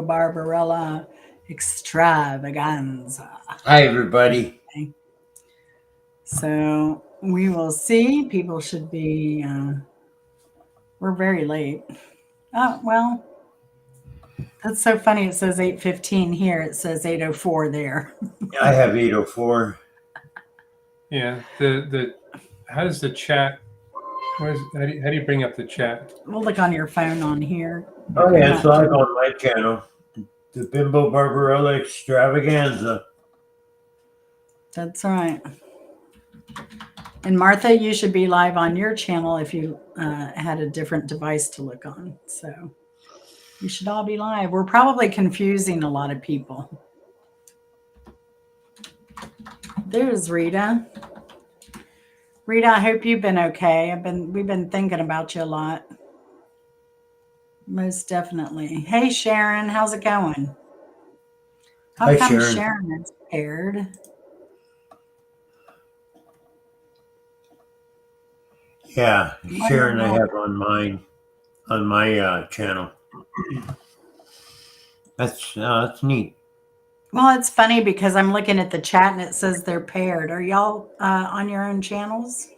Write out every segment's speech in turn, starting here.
Bimbo, Barbarella, Extravaganza. Hi, everybody. Okay. So we will see. People should be, we're very late. Oh, well, that's so funny. It says 8:15 here. It says 8:04 there. I have 804. Yeah. How does the chat? How do you bring up the chat? We'll look on your phone on here. Oh, yeah, it's Not live doing- on my channel. The Bimbo Barbarella Extravaganza. That's right. And Martha, you should be live on your channel if you had a different device to look on. So we should all be live. We're probably confusing a lot of people. There's Rita. Rita, I hope you've been okay. We've been thinking about you a lot. Most definitely. Hey Sharon, how's it going? How Hi, come Sharon. Sharon is paired? Yeah, Sharon, I have on my channel. That's neat. Well, it's funny because I'm looking at the chat and it says they're paired. Are y'all on your own channels?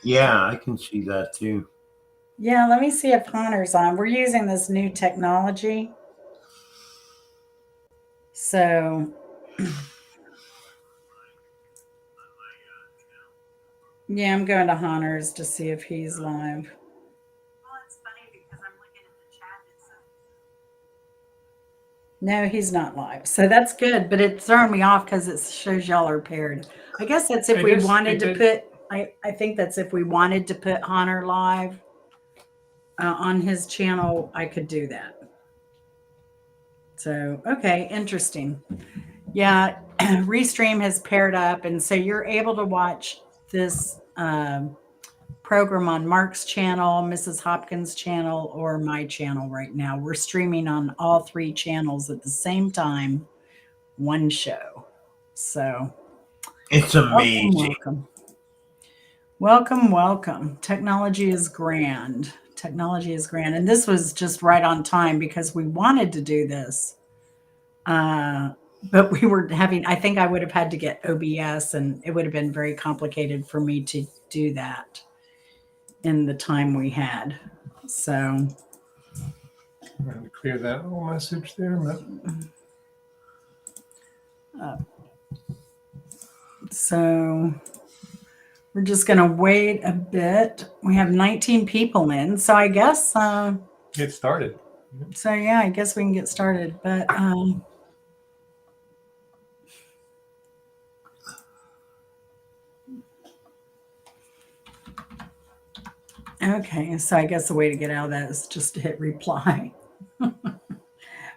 Yeah, I can see that too. Yeah, let me see if Hunter's on. We're using this new technology. So, yeah, I'm going to Hunter's to see if he's live. Well, it's funny because I'm looking at the chat and it says no, he's not live. So that's good, but it's throwing me off because it shows y'all are paired. I guess that's if we wanted to put, I think that's if we wanted to put Hunter live on his channel, I could do that. So, okay, interesting. Yeah, Restream has paired up. And so you're able to watch this program on Mark's channel, Mrs. Hopkins' channel, or my channel right now. We're streaming on all three channels at the same time, one show. So it's amazing. Welcome. Welcome, welcome. Technology is grand. Technology is grand. And this was just right on time because we wanted to do this. But we were having, I think I would have had to get OBS and it would have been very complicated for me to do that in the time we had. So I'm going to clear that little message there. So we're just going to wait a bit. We have 19 people in. So I guess. Get started. So yeah, I guess we can get started. But okay, so I guess the way to get out of that is just to hit reply,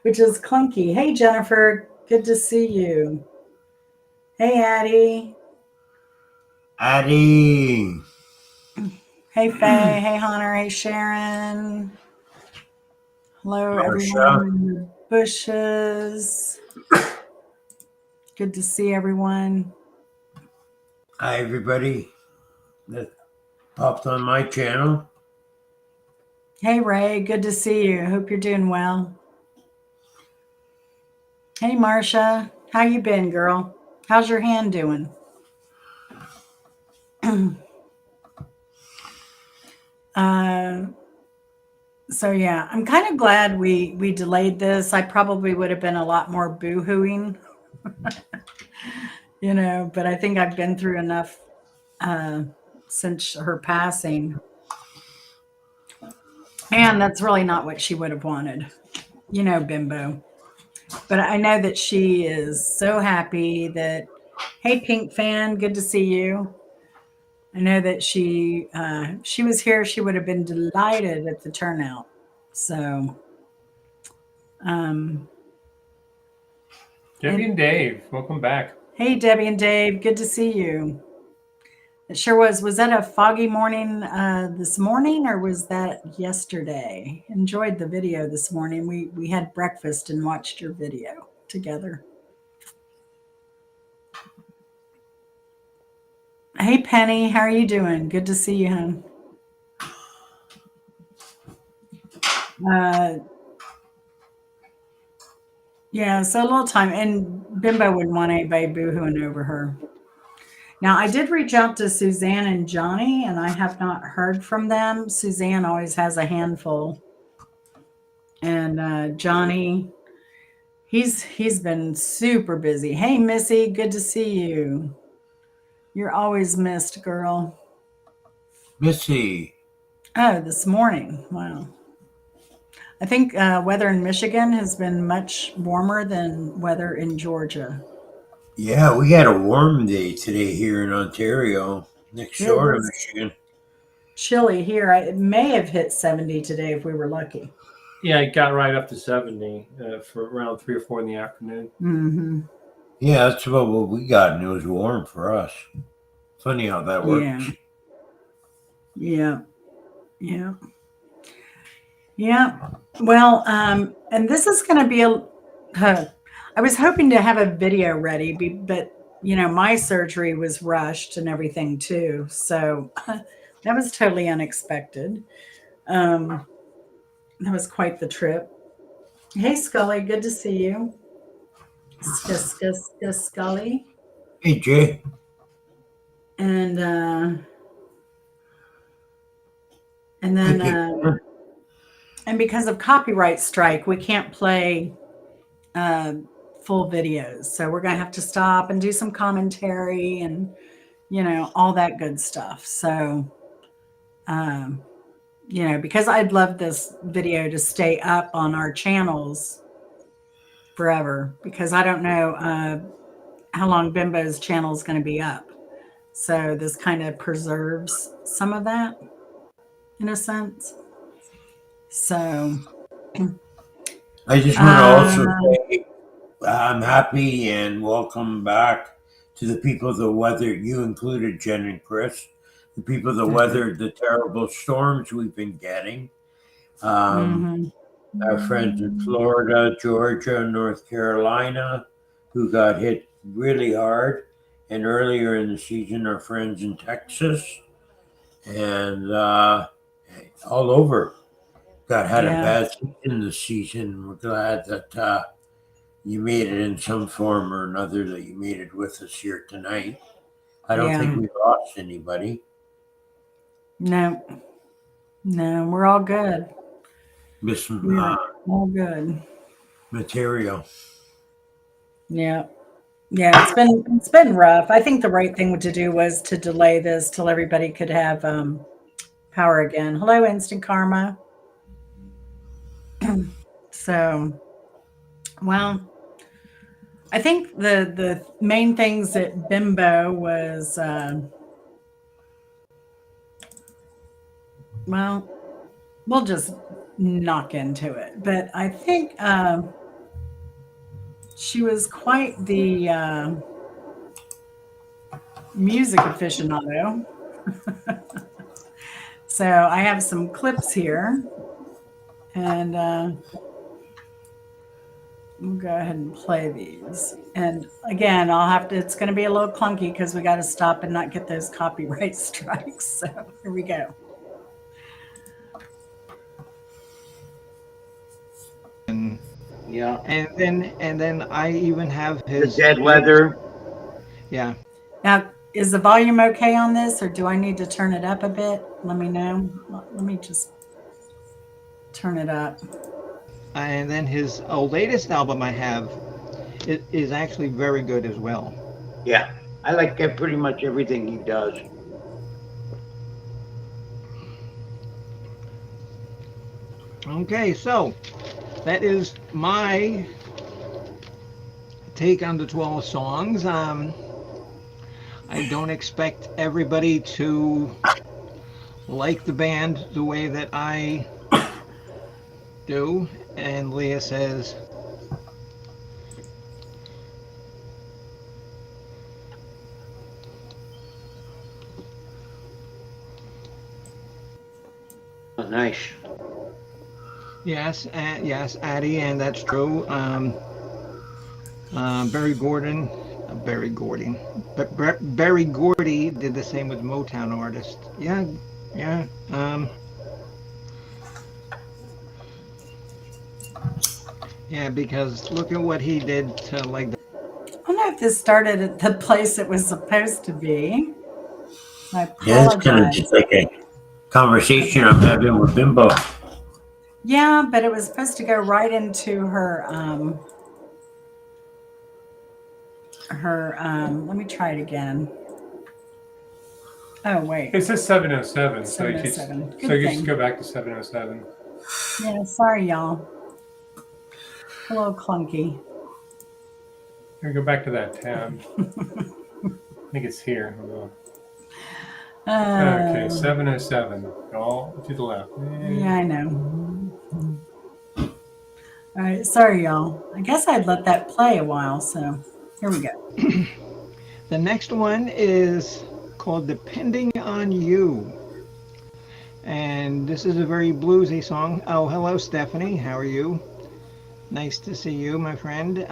which is clunky. Hey, Jennifer, good to see you. Hey, Addie. Addie. Hey, Faye. Hey, Hunter. Hey, Sharon. Hello, Marsha. everyone in the bushes. Good to see everyone. Hi, everybody that popped on my channel. Hey, Ray. Good to see you. Hope you're doing well. Hey, Marsha. How you been, girl? How's your hand doing? So yeah, I'm kind of glad we delayed this. I probably would have been a lot more boo-hooing, but I think I've been through enough since her passing. And that's really not what she would have wanted, Bimbo. But I know that she is so happy that, hey, Pink Fan, good to see you. I know that she was here. She would have been delighted at the turnout. So, Debbie and Dave, welcome back. Hey, Debbie and Dave, good to see you. It sure was. Was that a foggy morning this morning, or was that yesterday? Enjoyed the video this morning. We had breakfast and watched your video together. Hey, Penny, how are you doing? Good to see you, hon. Yeah, so a little time, and Bimbo wouldn't want anybody boohooing over her. Now, I did reach out to Suzanne and Johnny, and I have not heard from them. Suzanne always has a handful, and Johnny, he's been super busy. Hey, Missy, good to see you. You're always missed, girl. Missy. Oh, this morning. Wow. I think weather in Michigan has been much warmer than weather in Georgia. Yeah, we had a warm day today here in Ontario, next It door to was Michigan. chilly here. It may have hit 70 today if we were lucky. Yeah, it got right up to 70 for around 3 or 4 in the afternoon. Mm-hmm. Yeah, that's about what we got, and it was warm for us. Funny how that Yeah. works. Yeah. Yeah. Yeah. Well, and this is going to be I was hoping to have a video ready, but my surgery was rushed and everything too. So that was totally unexpected. Um, that was quite the trip. Hey, Scully, good to see you. Scully. Hey, Jay. And Hey, then Kate. and because of copyright strike, we can't play uh, full videos. So we're going to have to stop and do some commentary and, all that good stuff. So, um, because I'd love this video to stay up on our channels forever, because I don't know how long Bimbo's channel is going to be up. So this kind of preserves some of that in a sense. So, I just want to also say I'm happy and welcome back to the people that weathered, you included, Jen and Chris, the people that weathered the terrible storms we've been getting. mhm. Our friends in Florida, Georgia, North Carolina, who got hit really hard. And earlier in the season, our friends in Texas and all over had a Yeah, bad season this season. We're glad that you made it in some form or another, that you made it with us here tonight. I don't think yeah. we lost anybody. No, no, we're all good. Missed some We are all good. material. Yeah. Yeah, it's been rough. I think the right thing to do was to delay this till everybody could have power again. Hello, Instant Karma. So, well, I think the main things at Bimbo was well, we'll just knock into it. But I think she was quite the music aficionado. So I have some clips here, and we'll go ahead and play these. And again, it's going to be a little clunky because we got to stop and not get those copyright strikes. So here we go. Yeah, and then I even have his dead weather. Yeah. Now, is the volume okay on this, or do I need to turn it up a bit? Let me know. Let me just turn it up. And then his latest album I have is actually very good as well. Yeah, I like pretty much everything he does. Okay, so that is my take on the 12 songs. I don't expect everybody to like the band the way that I do. And Leah says, Oh, nice. yes, yes, Addie, and that's true. Barry Gordon, Barry Gordy, Barry Gordy did the same with Motown artist. Yeah, yeah. Yeah, because look at what he did to like the I don't know if this started at the place it was supposed to be. I Yeah, it's kind of apologize. just like a conversation I'm having with Bimbo. Yeah, but it was supposed to go right into let me try it again. Oh wait, It says 707, so you 707. just Good thing. go back to 707. Yeah, sorry y'all. A little clunky. Here, go back to that tab. I think it's here. Hold on. Okay, 707. All to the left. Yeah, I know. All right, sorry y'all. I guess I'd let that play a while, so here we go. The next one is called Depending on You. And this is a very bluesy song. Oh, hello, Stephanie. How are you? Nice to see you, my friend.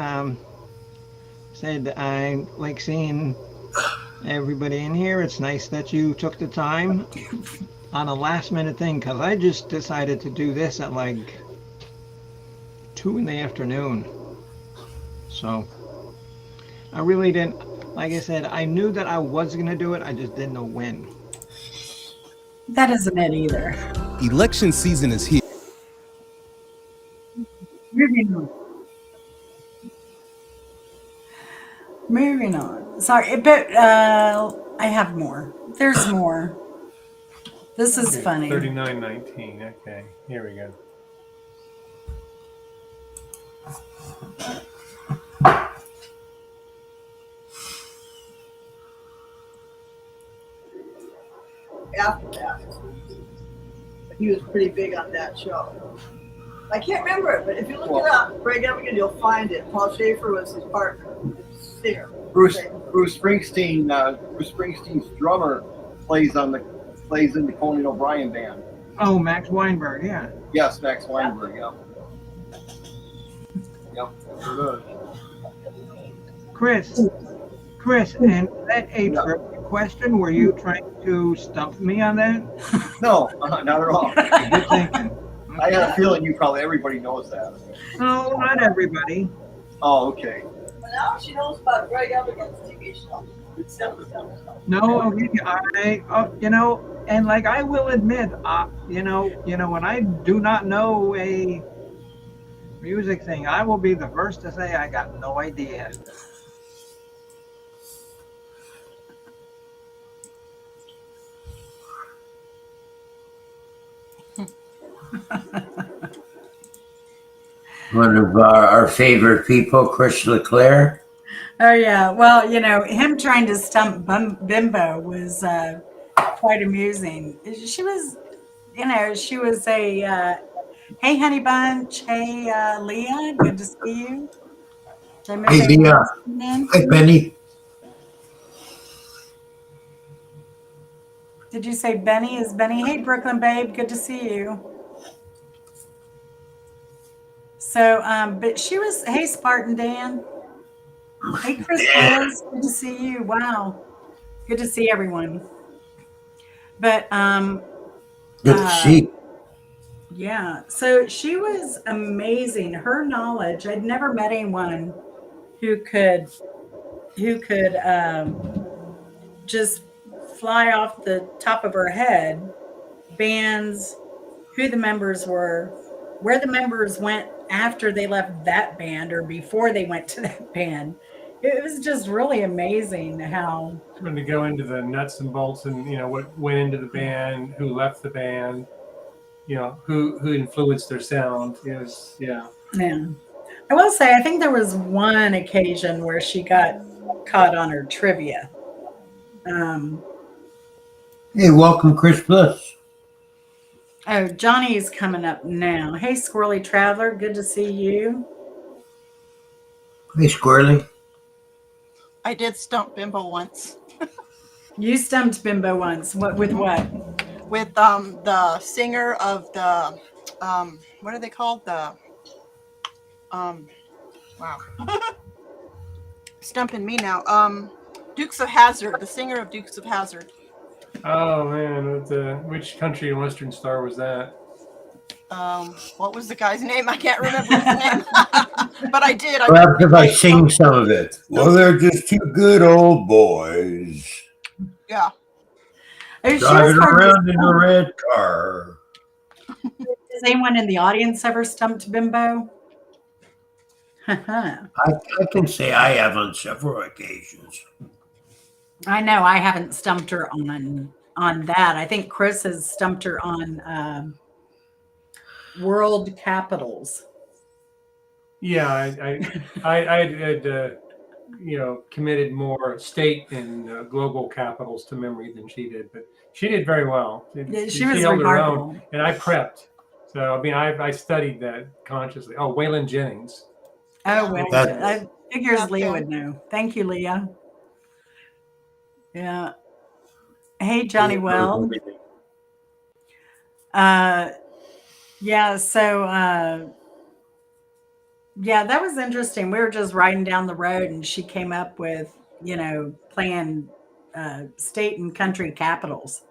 Said I like seeing everybody in here. It's nice that you took the time on a last minute thing because I just decided to do this at like 2 in the afternoon. So I really didn't, like I said, I knew that I was going to do it. I just didn't know when. That isn't it either. Election season is here. Moving on. Moving on. Sorry, but I have more. There's more. This is Okay, funny. 3919. Okay, here we go. After that, he was pretty big on that show. I can't remember it, but if you look it up, Greg Evigan, you'll find it. Paul Schaefer was his partner, his singer. Bruce Springsteen's drummer plays in the Conan O'Brien band. Oh, Max Weinberg, yeah. Yes, Max Weinberg. Yep. Sure does. Chris, and that a trivia question? Were you trying to stump me on that? No, not at all. Good thinking. I had a feeling everybody knows that. No, not everybody. Oh, okay. But now she knows about Greg Evigan's TV show. No, and like I will admit, when I do not know a music thing, I will be the first to say I got no idea. One of our favorite people, Chris LeClaire. Oh yeah. Well, him trying to stump Bimbo was quite amusing. She was, she was a hey honey bunch, hey Leah, good to see you. Did I miss Hey, anyone Leah. else coming in? Hey, Benny. Did you say Benny? Is Benny? Hey Brooklyn babe, good to see you. So, but she was, hey Spartan Dan. Hey Chris Rose, good to see you. Wow. Good to see everyone. But Good to see. yeah, so she was amazing. Her knowledge, I'd never met anyone who could just fly off the top of her head bands, who the members were, where the members went after they left that band or before they went to that band. It was just really amazing how Trying to go into the nuts and bolts and what went into the band, who left the band, who influenced their sound. It was Yeah. I will say, I think there was one occasion where she got caught on her trivia. Hey, welcome, Chris Bliss. Oh, Johnny's coming up now. Hey, Squirrely Traveler, good to see you. Hey, Squirrely. I did stump Bimbo once You stumped Bimbo once. What with what? with the singer of the what are they called? The wow. Stumping me now. Dukes of Hazzard, the singer of Dukes of Hazzard. Oh man, which country and western star was that? What was the guy's name? I can't remember his name. But I did. Perhaps if I sing some of it. Well, they're just two good old boys Yeah. She was driving hard to around in a stump. red car. Has anyone in the audience ever stumped Bimbo? I I can say I have on several occasions. know I haven't stumped her on that. I think Chris has stumped her on world capitals. Yeah, I had committed more state and global capitals to memory than she did, but she did very well. Yeah, She she was held her own, remarkable. and I prepped. So I mean, I studied that consciously. Oh, Waylon Jennings. Oh, well, That- I figures Yeah, Leah Kim. would know. Thank you, Leah. Yeah. Hey, Johnny Weld. Yeah, so yeah, that was interesting. We were just riding down the road and she came up with, playing state and country capitals.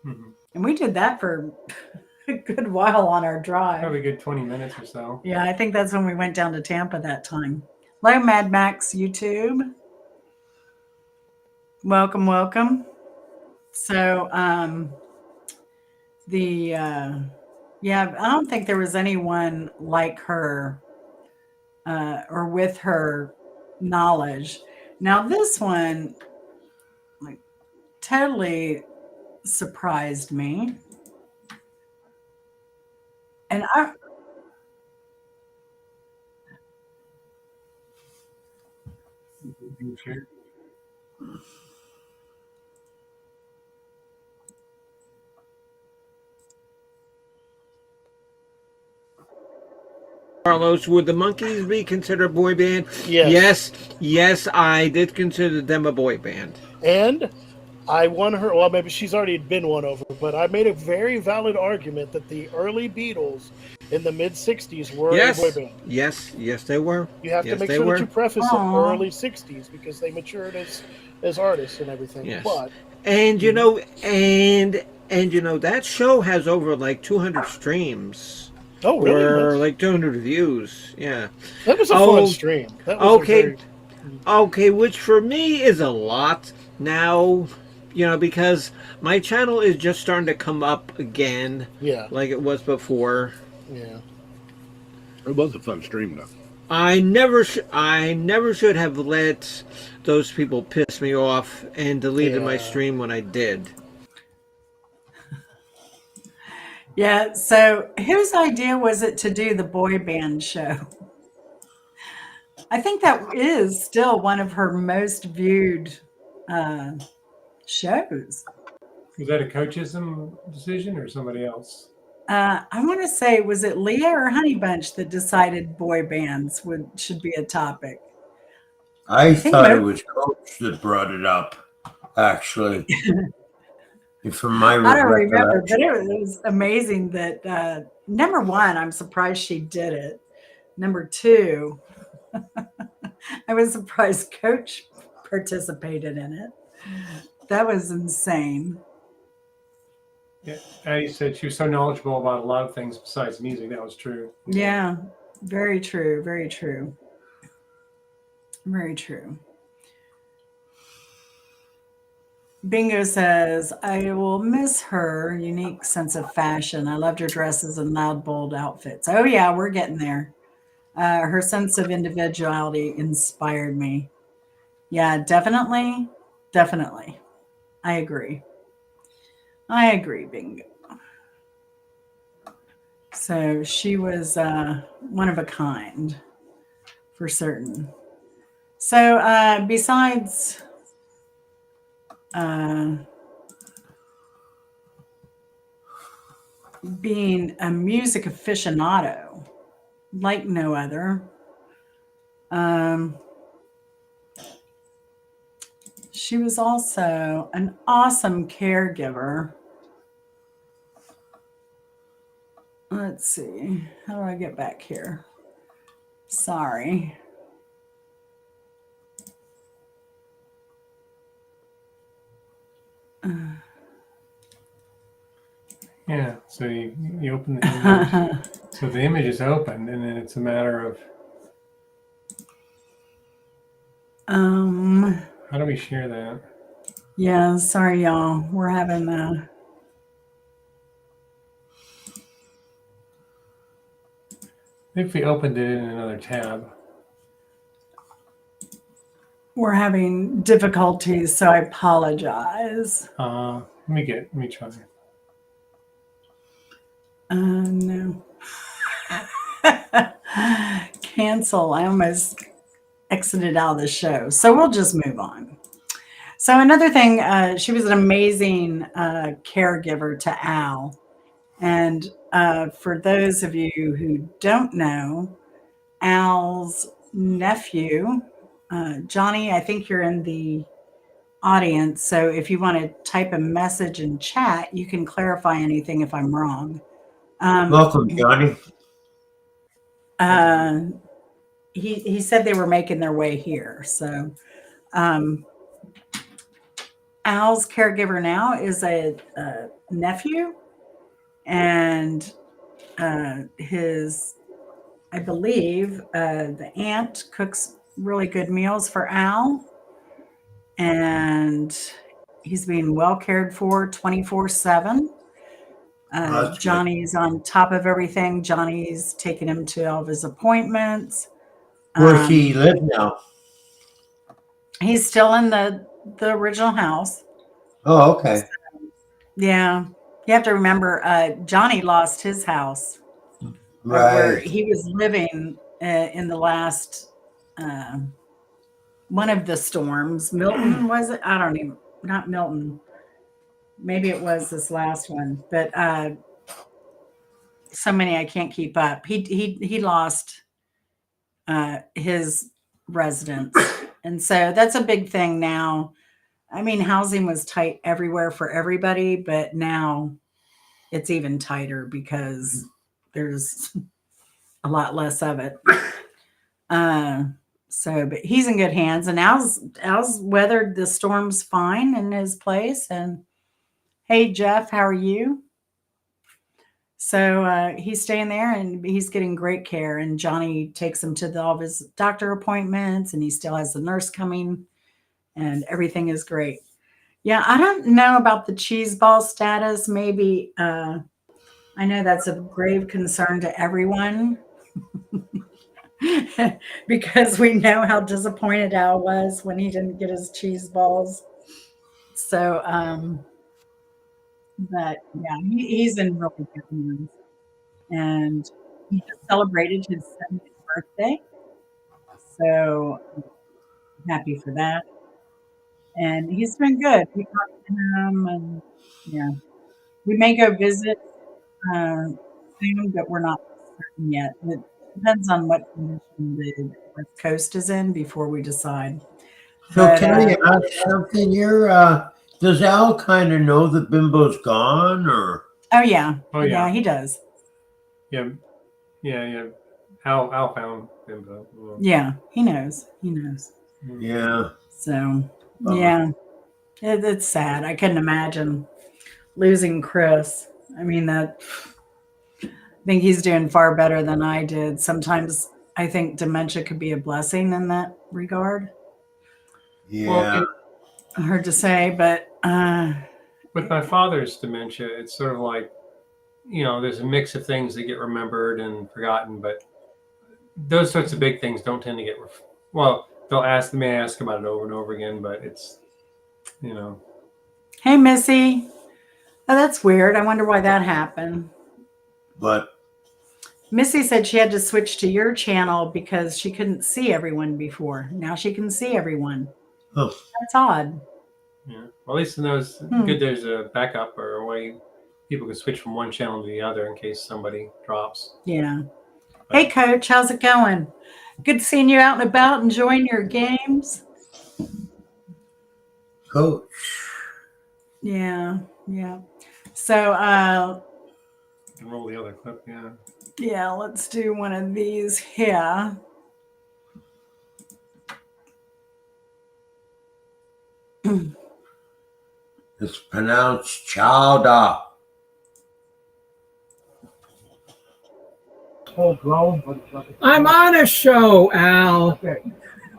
Mhm. And we did that for a good while on our drive. Probably a good 20 minutes or so. Yeah, I think that's when we went down to Tampa that time. Hello, Mad Max YouTube. Welcome, welcome. So, yeah, I don't think there was anyone like her or with her knowledge. Now, this one like totally surprised me. And Sure. Carlos, would the Monkees be considered a boy band? Yes. Yes, I did consider them a boy band. And I won her. Well, maybe she's already been won over, but I made a very valid argument that the early Beatles in the mid '60s were a boy band. Yes, they were. You have to make sure that you preface it early '60s because they matured as artists and everything. Yes. But and you know, that show has over like 200 streams. Oh, really? Or like 200 views. Yeah. That was a fun stream. That was okay, which for me is a lot now, because my channel is just starting to come up again. Yeah. Like it was before. Yeah. It was a fun stream, though. I never should have let those people piss me off and deleted my stream when I did. yeah, so whose idea was it to do the boy band show? I think that is still one of her most viewed shows. Was that a coach's decision or somebody else? I want to say, was it Leah or Honey Bunch that decided boy bands should be a topic? I thought it was Coach that brought it up, actually. From my I don't remember, but it was amazing that number one, I'm surprised she did it. Number two, I was surprised Coach participated in it. That was insane. Yeah, Addie said she was so knowledgeable about a lot of things besides music. That was true. Yeah, very true. Very true. Very true. Bingo says, I will miss her unique sense of fashion. I loved her dresses and loud, bold outfits. Oh, yeah, we're getting there. Her sense of individuality inspired me. Yeah, definitely. Definitely. I agree. Bingo. So she was one of a kind, for certain. So besides being a music aficionado like no other, she was also an awesome caregiver. Let's see. How do I get back here? Sorry. Yeah. So you open the image. So the image is open, and then it's a matter of how do we share that? Yeah, sorry, y'all. We're having If we opened it in another tab. we're having difficulties, so I apologize. Let me try. No. Cancel. I almost exited out of the show. So we'll just move on. So another thing, she was an amazing caregiver to Al. And for those of you who don't know, Al's nephew, Johnny, I think you're in the audience. So if you want to type a message in chat, you can clarify anything if I'm wrong. Welcome, Johnny. He said they were making their way here. So Al's caregiver now is a nephew, and his, I believe, the aunt cooks really good meals for Al, and he's being well cared for 24/7. Johnny's on top of everything. Johnny's taking him to all of his appointments. Where's he live now? He's still in the original house. Oh, okay. So, yeah. You have to remember, Johnny lost his house. Where Right. he was living in the last one of the storms. Milton, was it? I don't even, not Milton. Maybe it was this last one, but so many I can't keep up. He lost his residence, and so that's a big thing now. I mean, housing was tight everywhere for everybody, but now it's even tighter because there's a lot less of it. So, but he's in good hands, and Al's weathered the storms fine in his place. And hey, Jeff, how are you? So he's staying there, and he's getting great care. And Johnny takes him to all of his doctor appointments, and he still has the nurse coming, and everything is great. Yeah, I don't know about the cheese ball status. Maybe I know that's a grave concern to everyone. Because we know how disappointed Al was when he didn't get his cheese balls. So, but yeah, he's in really good hands. And he just celebrated his 70th birthday. So happy for that. And he's been good. We talked to him, and yeah, we may go visit soon, but we're not certain yet. It depends on what condition the West Coast is in before we decide. So But, can I ask something here? Does Al kind of know that Bimbo's gone, or? Oh yeah. Oh yeah. Yeah, he does. Yeah. Al found Bimbo. Yeah, he knows. He knows. Yeah. So yeah, it's sad. I couldn't imagine losing Chris. I mean, I think he's doing far better than I did. Sometimes I think dementia could be a blessing in that regard. Yeah. Well, hard to say, but with my father's dementia, it's sort of like, there's a mix of things that get remembered and forgotten, but those sorts of big things don't tend to get they may ask about it over and over again, but it's, Hey, Missy. Oh, that's weird. I wonder why that happened. But Missy said she had to switch to your channel because she couldn't see everyone before. Now she can see everyone. Oh. That's odd. Yeah. Well, at least in those, good there's a backup or a way people can switch from one channel to the other in case somebody drops. Yeah. Hey, Coach, how's it going? Good seeing you out and about, enjoying your games. Coach. Yeah. So, roll the other clip, yeah. Yeah, let's do one of these here. It's pronounced chowder. full grown, but I'm on a show, Al. okay.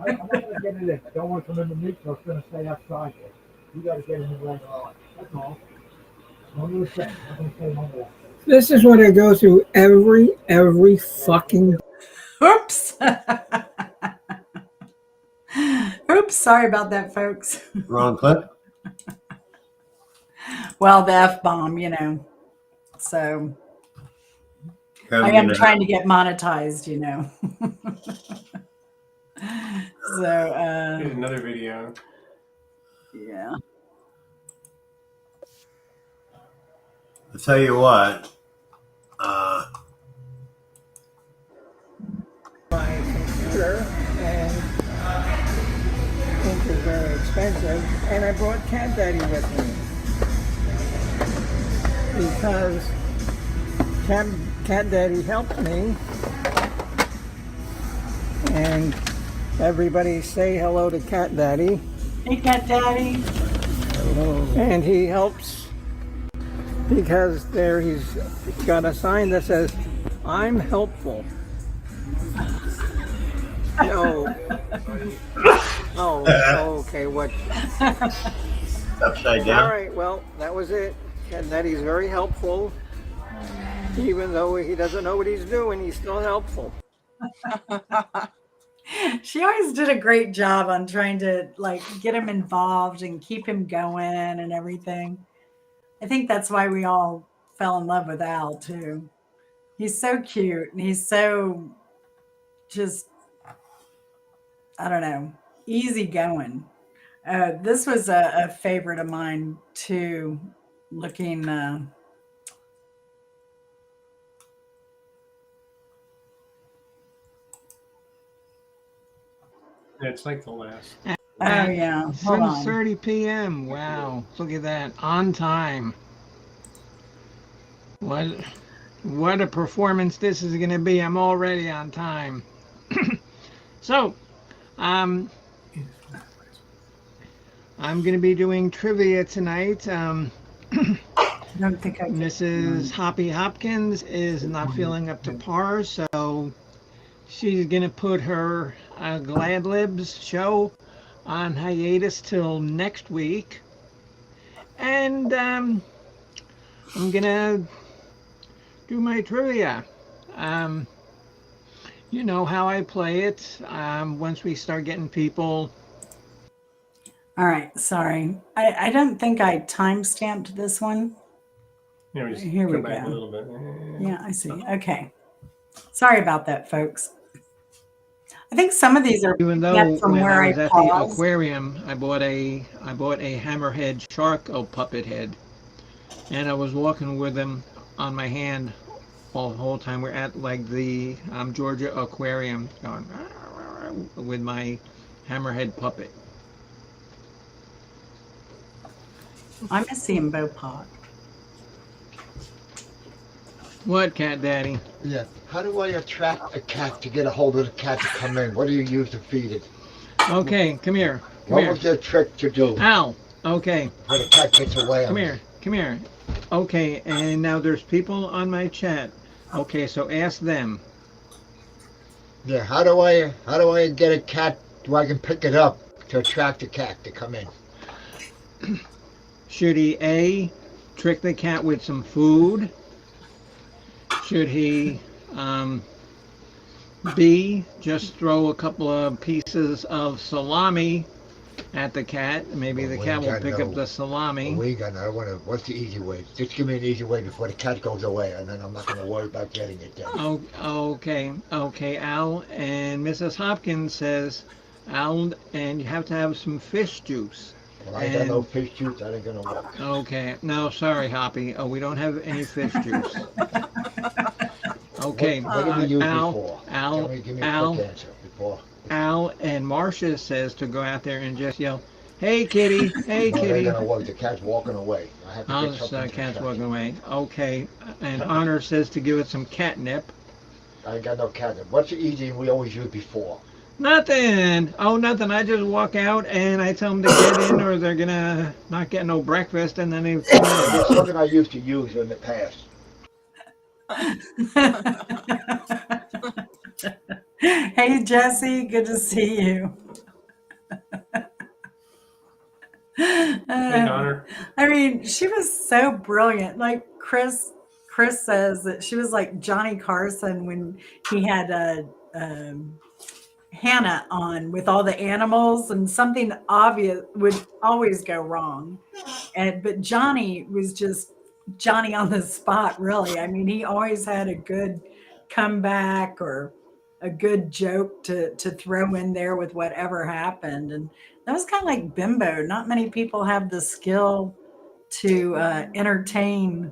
I'm not going to get it in. I don't want to come in the meat, so it's going to stay outside there. You got to get it in later on. That's all. One little thing. I'm going to say no more. This is what I go through every fucking. Oops. Oops. Sorry about that, folks. Wrong clip. Well, the F-bomb, you know. So I am trying to get monetized, you know. So Here's another video. yeah. I'll tell you what. My computer, and ink is very expensive, and I brought Cat Daddy with me because Cat Daddy helped me, and everybody say hello to Cat Daddy. Hey, Cat Daddy. Hello. And he helps because there he's got a sign that says, "I'm helpful." No. Oh, okay. What? Upside down. All right. Well, that was it. Cat Daddy's very helpful. Even though he doesn't know what he's doing, he's still helpful. She always did a great job on trying to like get him involved and keep him going and everything. I think that's why we all fell in love with Al too. He's so cute and he's so just, I don't know, easy going. This was a favorite of mine too, looking Yeah, it's like the last. oh yeah. Hold on. 7:30 p.m. Wow, look at that, on time. What a performance this is going to be. I'm already on time. So, I'm going to be doing trivia tonight. I don't think I can. Mrs. Hoppy Hopkins is not feeling up to par, so she's going to put her Glad Libs show on hiatus till next week. And I'm going to do my trivia. You know how I play it. Once we start getting people. All right, sorry. I don't think I time-stamped this one. Yeah, we just Here we come back go. a little bit. Yeah, I see. Okay. Sorry about that, folks. I think some of these are Even though from when where I was I at the paused. aquarium, I bought a hammerhead shark puppet head, and I was walking with him on my hand all the whole time. We're at like the Georgia Aquarium, going with my hammerhead puppet. I miss seeing Bopak. What, Cat Daddy? Yeah. How do I attract a cat to get a hold of the cat to come in? What do you use to feed it? Okay, come here. What was your trick to do? Ow. Okay. Where the cat gets away. Come here. Come here. Okay, and now there's people on my chat. Okay, so ask them. Yeah. How do I get a cat where I can pick it up to attract a cat to come in? Should he A, trick the cat with some food? Should he B, just throw a couple of pieces of salami at the cat? Maybe the cat will pick up the salami. What's the easy way? Just give me an easy way before the cat goes away, and then I'm not going to worry about getting it then. Oh, okay, Al. And Mrs. Hopkins says, Al, and you have to have some fish juice. Well, I ain't got no fish juice. That ain't going to work. Okay, no, sorry, Hoppy. Oh, we don't have any fish juice. Okay, What did we use before? Give me a quick answer before. Al and Marcia says to go out there and just yell, "Hey, kitty! Hey, Well, kitty!" they're going to work. The cat's walking away. I have to Oh, get something. the cat's walking away. Okay, and Honor says to give it some catnip. I ain't got no catnip. What's the easy we always used before? Nothing. Oh, nothing. I just walk out and I tell them to get in, or they're gonna not get no breakfast, and then they come in. It's something I used to use in the past. Hey, Jesse, good to see you. Hey, Donner. I mean, she was so brilliant. Like Chris says that she was like Johnny Carson when he had Hannah on with all the animals, and something obvious would always go wrong. But Johnny was just Johnny on the spot, really. I mean, he always had a good comeback or a good joke to throw in there with whatever happened. And that was kind of like Bimbo. Not many people have the skill to entertain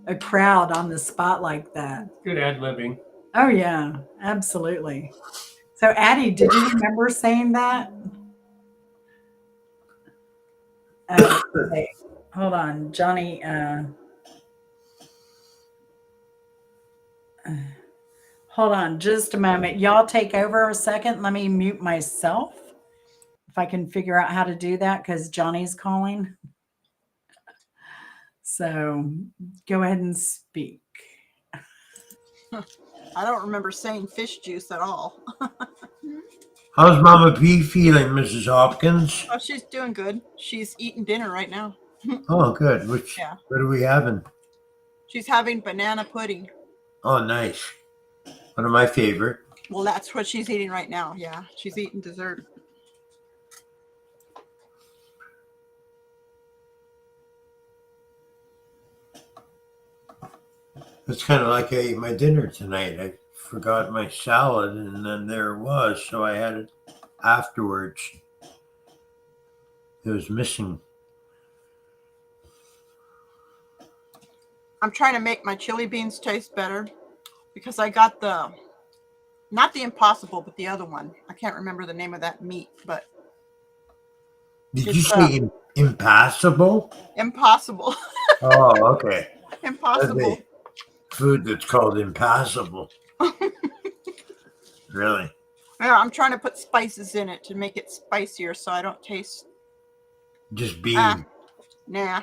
a crowd on the spot like that. Good ad-libbing. Oh yeah, absolutely. So Addie, did you remember saying that? Wait, hold on, Johnny. Hold on just a moment. Y'all take over a second. Let me mute myself if I can figure out how to do that because Johnny's calling. So go ahead and speak. I don't remember saying fish juice at all. How's Mama P feeling, Mrs. Hopkins? Oh, she's doing good. She's eating dinner right now. Oh, good. Yeah. What are we having? She's having banana pudding. Oh, nice. One of my favorite. Well, that's what she's eating right now. Yeah, she's eating dessert. It's kind of like I ate my dinner tonight. I forgot my salad, and then there it was, so I had it afterwards. It was missing. I'm trying to make my chili beans taste better because I got not the Impossible, but the other one. I can't remember the name of that meat, but Did you say impassable? Impossible. Oh, okay. Impossible. Food that's called impassable. Really? Yeah, I'm trying to put spices in it to make it spicier so I don't taste Just bean. Nah.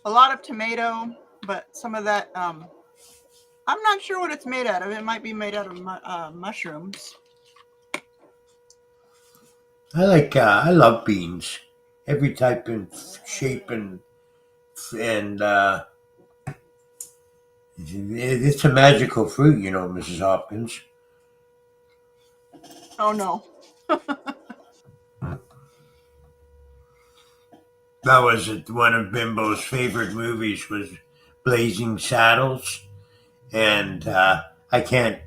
A lot of tomato, but some of that I'm not sure what it's made out of. It might be made out of mushrooms. I love beans. Every type and shape and it's a magical fruit, you know, Mrs. Hopkins. Oh no. That was one of Bimbo's favorite movies was Blazing Saddles, and I can't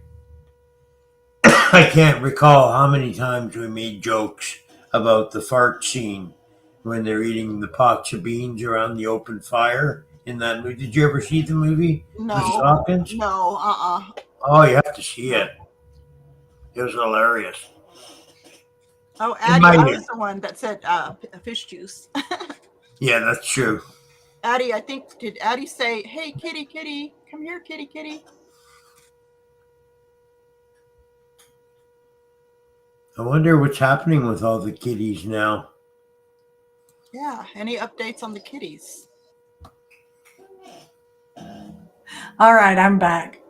recall how many times we made jokes about the fart scene when they're eating the pots of beans around the open fire in that movie. Did you ever see the movie, No. Mrs. Hopkins? No, Oh, you have to see it. It was hilarious. Oh, Addie, I was the one that said fish juice. Yeah, that's true. Addie, I think, did Addie say, hey, kitty, kitty, come here, kitty, kitty? I wonder what's happening with all the kitties now. Yeah, any updates on the kitties? All right, I'm back.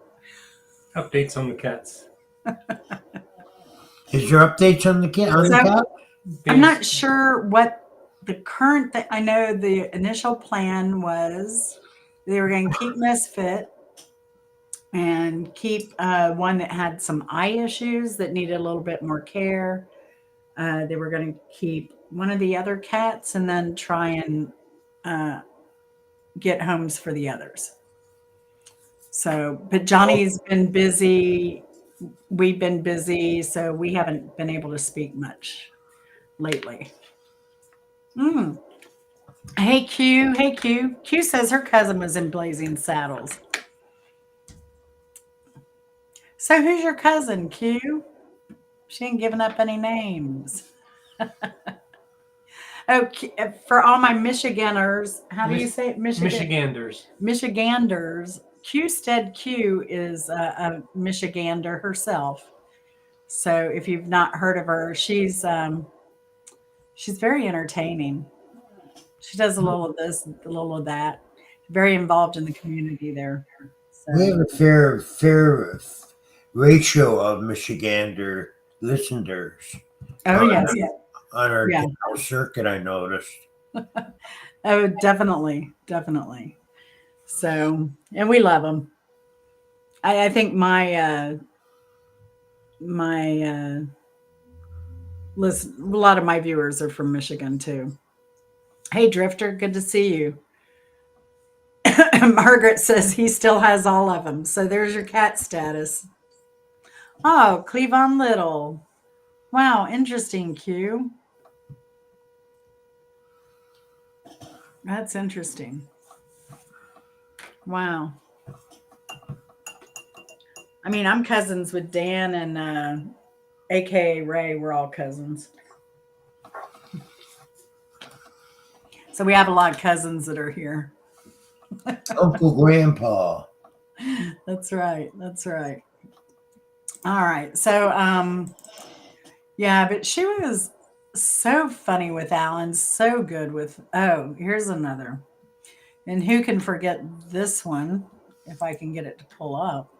Updates on the cats. Is there updates on the cat? I'm not sure what the current thing. I know the initial plan was they were going to keep Misfit and keep one that had some eye issues that needed a little bit more care. They were going to keep one of the other cats and then try and get homes for the others. So, but Johnny's been busy. We've been busy, so we haven't been able to speak much lately. Hey, Q. Hey, Q. Q says her cousin was in Blazing Saddles. So who's your cousin, Q? She ain't giving up any names. Okay, for all my Michiganders, how do you say it? Michiganders. Michiganders. Q-Stead Q is a Michigander herself. So if you've not heard of her, she's very entertaining. She does a little of this, a little of that. Very involved in the community there. We have a fair ratio of Michigander listeners. Oh, yes. On our Yeah. circuit, I noticed. Oh, definitely. So, and we love them. I think my listen, a lot of my viewers are from Michigan too. Hey, Drifter, good to see you. Margaret says he still has all of them. So there's your cat status. Oh, Cleavon Little. Wow, interesting, Q. That's interesting. Wow. I mean, I'm cousins with Dan and AKA Ray. We're all cousins. So we have a lot of cousins that are here. Uncle Grandpa. That's right. All right. So yeah, but she was so funny with Alan, so good with here's another. And who can forget this one if I can get it to pull up.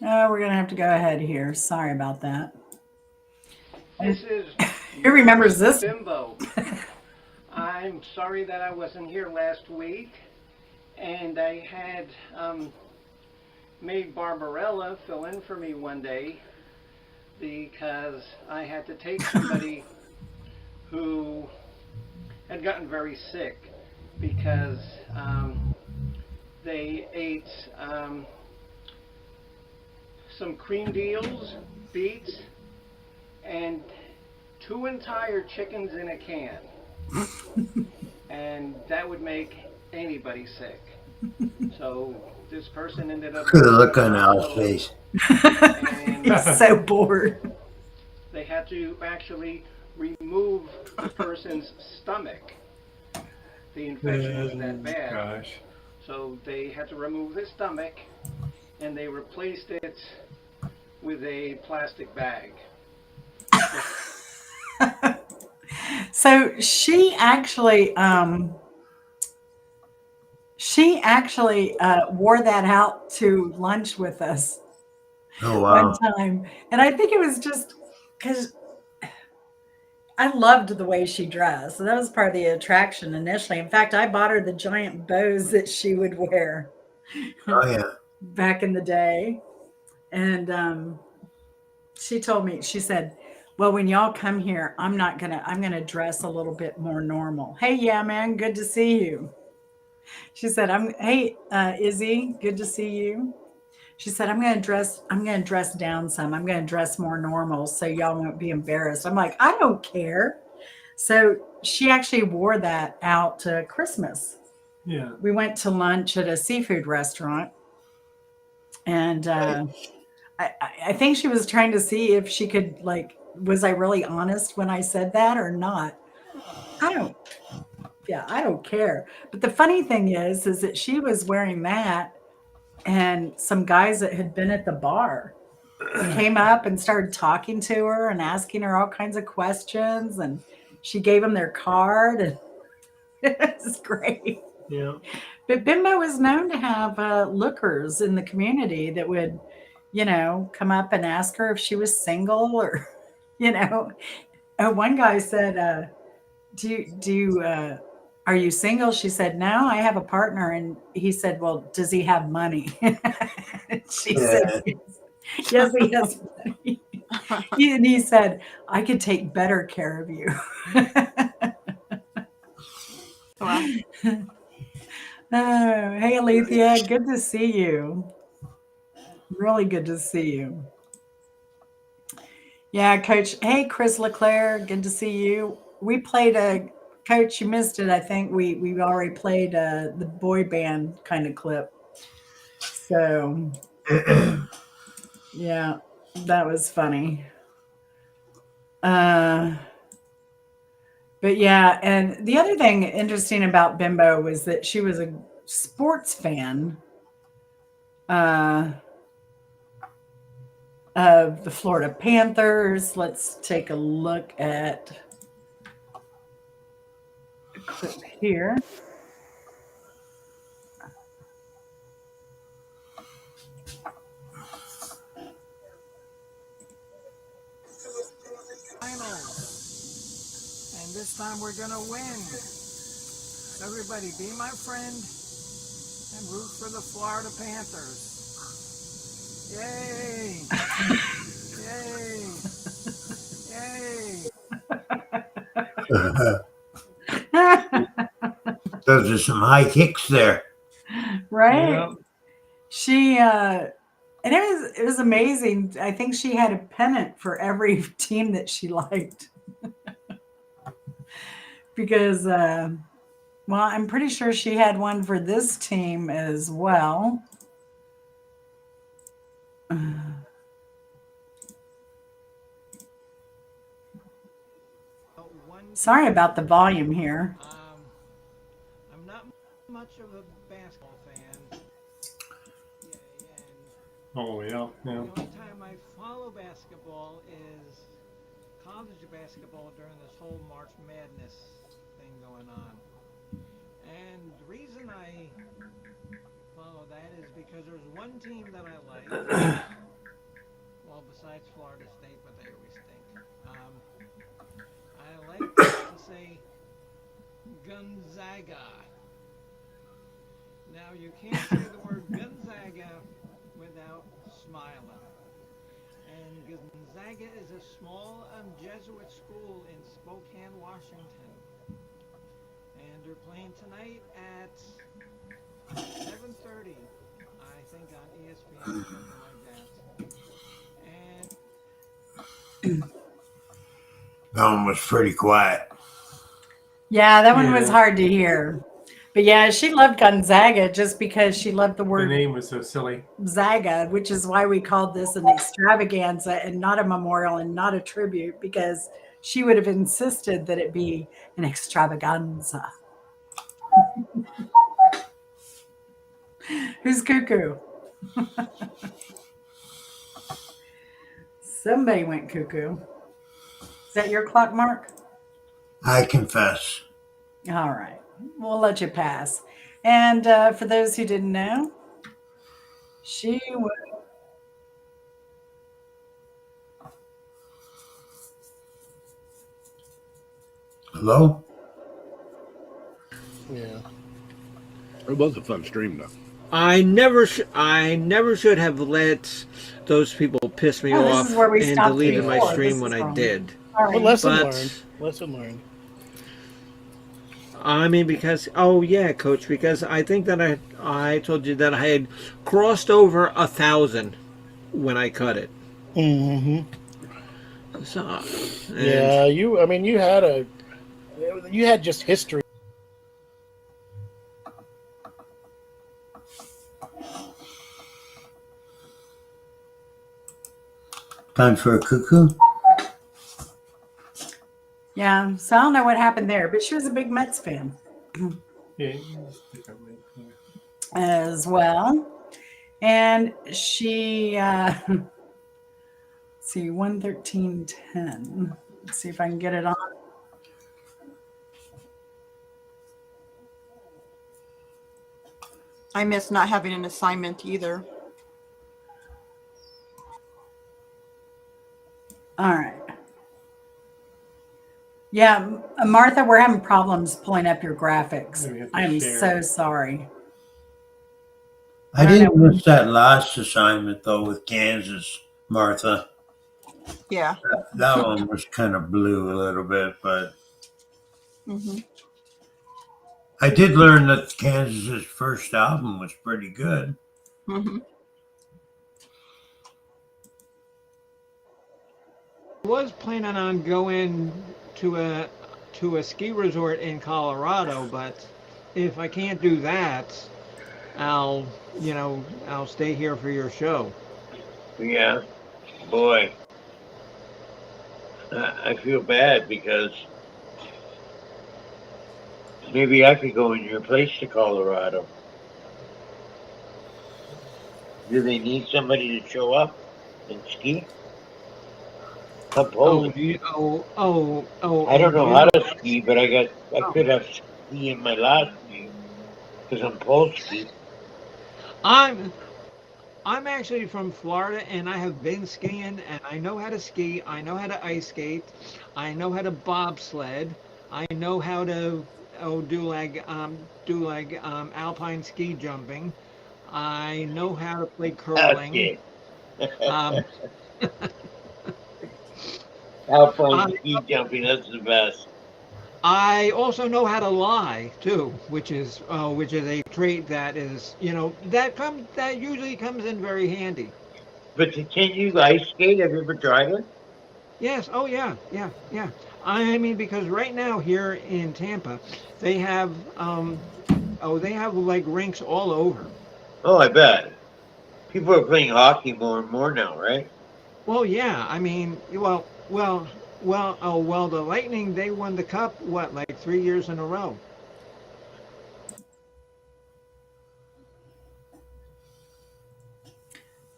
Oh, we're gonna have to go ahead here. Sorry about that. This is Who remembers this? Bimbo. I'm sorry that I wasn't here last week, and I had made Barbarella fill in for me one day because I had to take somebody who had gotten very sick because they ate some cream deals, beets, and 2 entire chickens in a can. And that would make anybody sick. So this person ended up... Good look on Al's face. He's so bored. They had to actually remove the person's stomach. The infection was that bad. Gosh. So they had to remove the stomach, and they replaced it with a plastic bag. So she actually wore that out to lunch with us one time. And I think it was just because I loved the way she dressed. So that was part of the attraction initially. In fact, I bought her the giant bows that she would wear. Oh, yeah. Back in the day. And she told me, she said, well, when y'all come here, I'm gonna dress a little bit more normal. Hey, yeah, man, good to see you. She said, hey, Izzy, good to see you. She said, I'm gonna dress down some. I'm gonna dress more normal so y'all won't be embarrassed. I'm like, I don't care. So she actually wore that out to Christmas. Yeah. We went to lunch at a seafood restaurant, and I think she was trying to see if she could, like, was I really honest when I said that or not? I don't care. But the funny thing is that she was wearing that, and some guys that had been at the bar came up and started talking to her and asking her all kinds of questions, and she gave them their card, and it was great. Yeah. But Bimbo is known to have lookers in the community that would, come up and ask her if she was single or, one guy said, are you single? She said, no, I have a partner. And he said, well, does he have money? She said, yes, he has money. And he said, I could take better care of you. Wow. Oh, hey, Alethea, good to see you. Really good to see you. Yeah, Coach. Hey, Chris LeClaire, good to see you. We played Coach, you missed it. I think we already played the boy band kind of clip. So, yeah, that was funny. But yeah, and the other thing interesting about Bimbo was that she was a sports fan. of the Florida Panthers. Let's take a look at a clip here. Finals. And this time we're going to win. Everybody be my friend and root for the Florida Panthers. Yay! Yay! Those are some high kicks there. Right? Yeah. She and it was amazing. I think she had a pennant for every team that she liked. Because well, I'm pretty sure she had one for this team as well. Sorry about the volume here. I'm not much of a basketball fan. Oh, yeah. Yeah. The only time I follow basketball is college basketball during this whole March Madness thing going on. And the reason I follow that is because there's one team that I like. Well, besides Florida State, but they always stink. I like to say Gonzaga. Now, you can't say the word Gonzaga without smiling. And Gonzaga is a small Jesuit school in Spokane, Washington. And they're playing tonight at 7:30, I think, on ESPN or something like that. And That one was pretty quiet. Yeah, that one was hard to hear. But yeah, she loved Gonzaga just because she loved the The word name was so silly. Zaga, which is why we called this an extravaganza and not a memorial and not a tribute, because she would have insisted that it be an extravaganza. Who's cuckoo? Somebody went cuckoo. Is that your clock, Mark? I confess. All right. We'll let you pass. And for those who didn't know, she was... Hello? Yeah. It was a fun stream, though. I never should have let those people piss me Oh, this off is where we and stopped deleted my before. stream This when is I wrong. did. All right. Well, lesson But- learned. Lesson learned. I mean, because Coach, because I think that I told you that I had crossed over 1,000 when I cut it. Mm-hmm. So, Yeah, you had just history. Time for a cuckoo? Yeah, so I don't know what happened there, but she was a big Mets fan Yeah. as well. And she, let's see, 113.10. Let's see if I can get it on. I miss not having an assignment either. All right. Yeah, Martha, we're having problems pulling up your graphics. Maybe we have to I am share. so sorry. I didn't miss that last assignment, though, with Kansas, Martha. Yeah. That one was kind of blue a little bit, but Mm-hmm. I did learn that Kansas's first album was pretty good. Mm-hmm. I was planning on going to a ski resort in Colorado, but if I can't do that, I'll stay here for your show. Yeah, boy. I feel bad because maybe I could go in your place to Colorado. Do they need somebody to show up? and ski? I'm Oh, Polish. I don't know how to ski, but I could have ski in my last name because I'm Polski. I'm actually from Florida, and I have been skiing, and I know how to ski. I know how to ice skate. I know how to bobsled. I know how to alpine ski jumping. I know how to play curling. Okay. Um, Alpine I, ski jumping, that's the best. I also know how to lie too, which is a trait that that usually comes in very handy. But can't you ice skate? Have you ever tried it? Yes. Oh, yeah. Yeah. Yeah. I mean, because right now here in Tampa, they have like rinks all over. Oh, I bet. People are playing hockey more and more now, right? Well, yeah. I mean, the Lightning, they won the cup what, like 3 years in a row.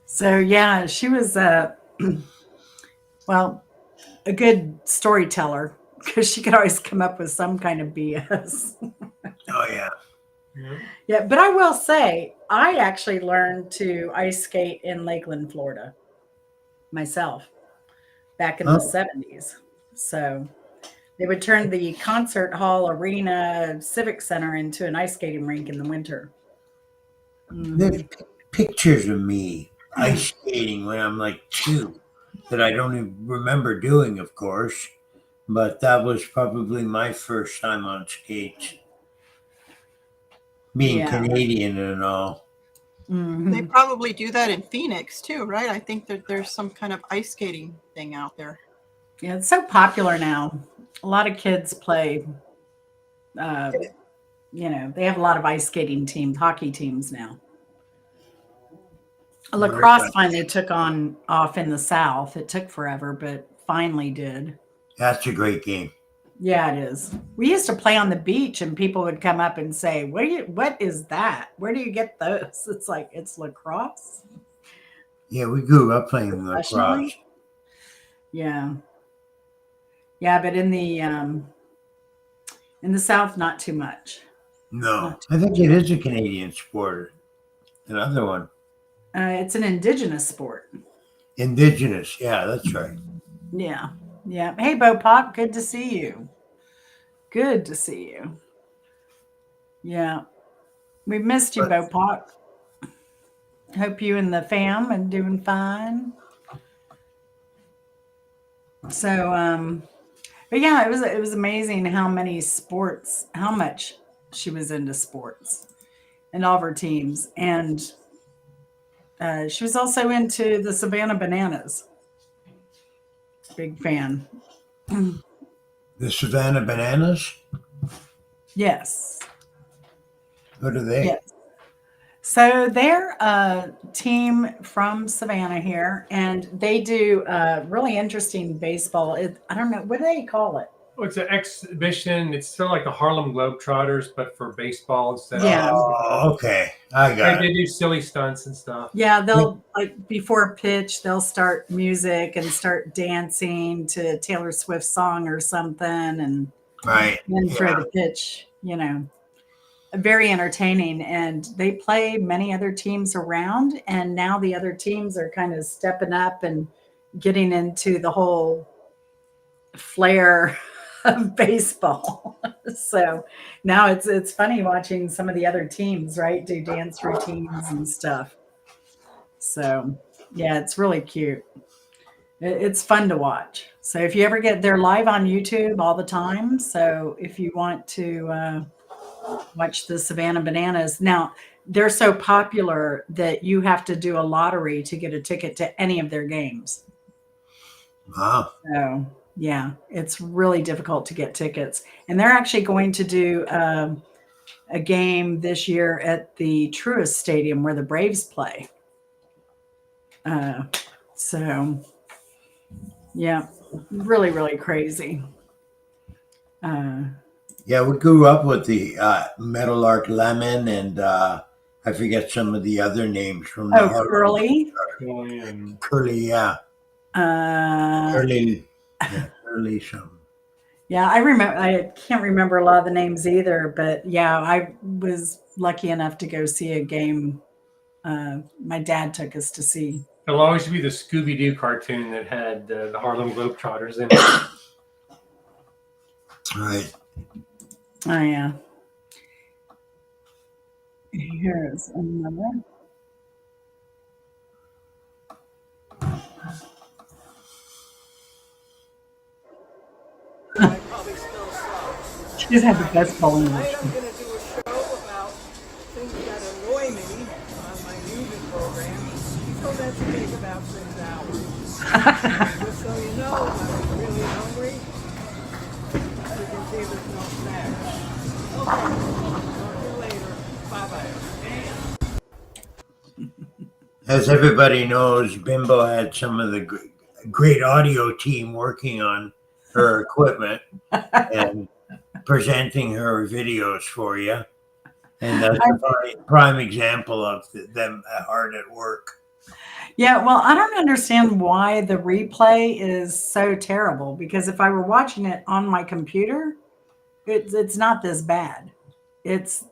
So yeah, she was well, a good storyteller because she could always come up with some kind of BS. Oh yeah. Yeah, but I will say I actually learned to ice skate in Lakeland, Florida myself back in the 70s. So they would turn the concert hall arena civic center into an ice skating rink in the winter. There's pictures of me ice skating when I'm like 2 that I don't even remember doing, of course. But that was probably my first time on skates, being Yeah. Canadian and all. They probably do that in Phoenix too, right? I think that there's some kind of ice skating thing out there. Yeah, it's so popular now. A lot of kids play, they have a lot of ice skating teams, hockey teams now. Lacrosse finally took off in the South. It took forever, but finally did. That's a great game. Yeah, it is. We used to play on the beach and people would come up and say, what is that? Where do you get those? It's like, it's lacrosse. Yeah, we grew up playing lacrosse. Professionally? Yeah. Yeah, but in the South, not too much. No, I think it is a Canadian sport. Another one. It's an indigenous sport. Indigenous. Yeah, that's right. Yeah. Yeah. Hey, Bo Pop, good to see you. Good to see you. Yeah. We missed you, Bo Pop. Hope you and the fam are doing fine. So, but yeah, it was amazing how much she was into sports and all of her teams. And she was also into the Savannah Bananas. Big fan. The Savannah Bananas? Yes. What are they? Yes. So they're a team from Savannah here, and they do really interesting baseball. I don't know, what do they call it? Oh, it's an exhibition. It's sort of like the Harlem Globetrotters, but for baseball instead. Yeah. Oh, okay. I got They it. do silly stunts and stuff. Yeah, they'll like before a pitch, they'll start music and start dancing to Taylor Swift's song or something, and Right. then throw the pitch. Very entertaining, and they play many other teams around, and now the other teams are kind of stepping up and getting into the whole flair of baseball. So now it's funny watching some of the other teams, right, do dance routines and stuff. So yeah, it's really cute. It's fun to watch. So if you ever they're live on YouTube all the time. So if you want to watch the Savannah Bananas. Now, they're so popular that you have to do a lottery to get a ticket to any of their games. Wow. So, yeah, it's really difficult to get tickets. And they're actually going to do a game this year at the Truist Stadium where the Braves play. So, yeah, really, really crazy. Yeah, we grew up with the Meadowlark Lemon and I forget some of the other names from the Harlem Curly. Globetrotters. Curly and Curly, yeah. Curly, yeah, Curly something. Yeah, I remember. I can't remember a lot of the names either, but yeah, I was lucky enough to go see a game. My dad took us to see. It'll always be the Scooby Doo cartoon that had the Harlem Globetrotters in it. Right. Oh yeah. Here's another. She's had the best bowling Tonight machine. I'm going to do a show about things that annoy me on my music program. So that should take about 6 hours. Just so you know, when I'm really hungry, you can see there's no snacks. Okay, talk to you later. Bye-bye. As everybody knows, Bimbo had some of the great audio team working on her equipment and presenting her videos for you. And that's a prime example of them hard at work. Yeah, well, I don't understand why the replay is so terrible, because if I were watching it on my computer, it's not this bad. It's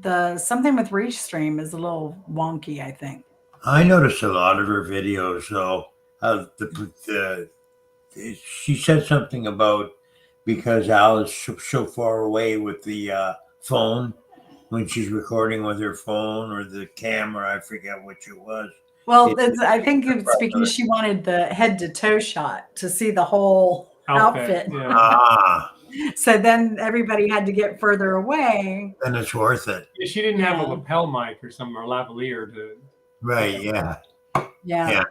the something with Restream is a little wonky, I think. I noticed a lot of her videos, though. She said something about because Al is so far away with the phone when she's recording with her phone or the camera. I forget which it was. Well, I think it's because she wanted the head to toe shot to see the whole outfit. Yeah. Ah, So then everybody had to get further away. then it's worth it. Yeah, she didn't have a lapel mic or something, or lavalier to. Right, yeah. Yeah.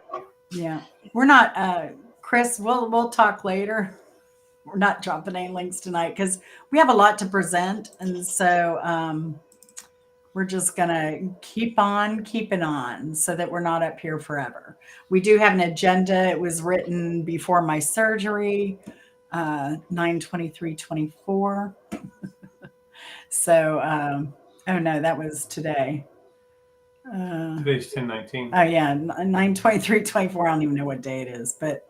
We're not Chris, we'll talk later. We're not dropping any links tonight because we have a lot to present, and so we're just gonna keep on keeping on so that we're not up here forever. We do have an agenda. It was written before my surgery, 9/23/24. So oh no, that was today. Today's 10/19. Oh yeah, 9/23/24. I don't even know what day it is, but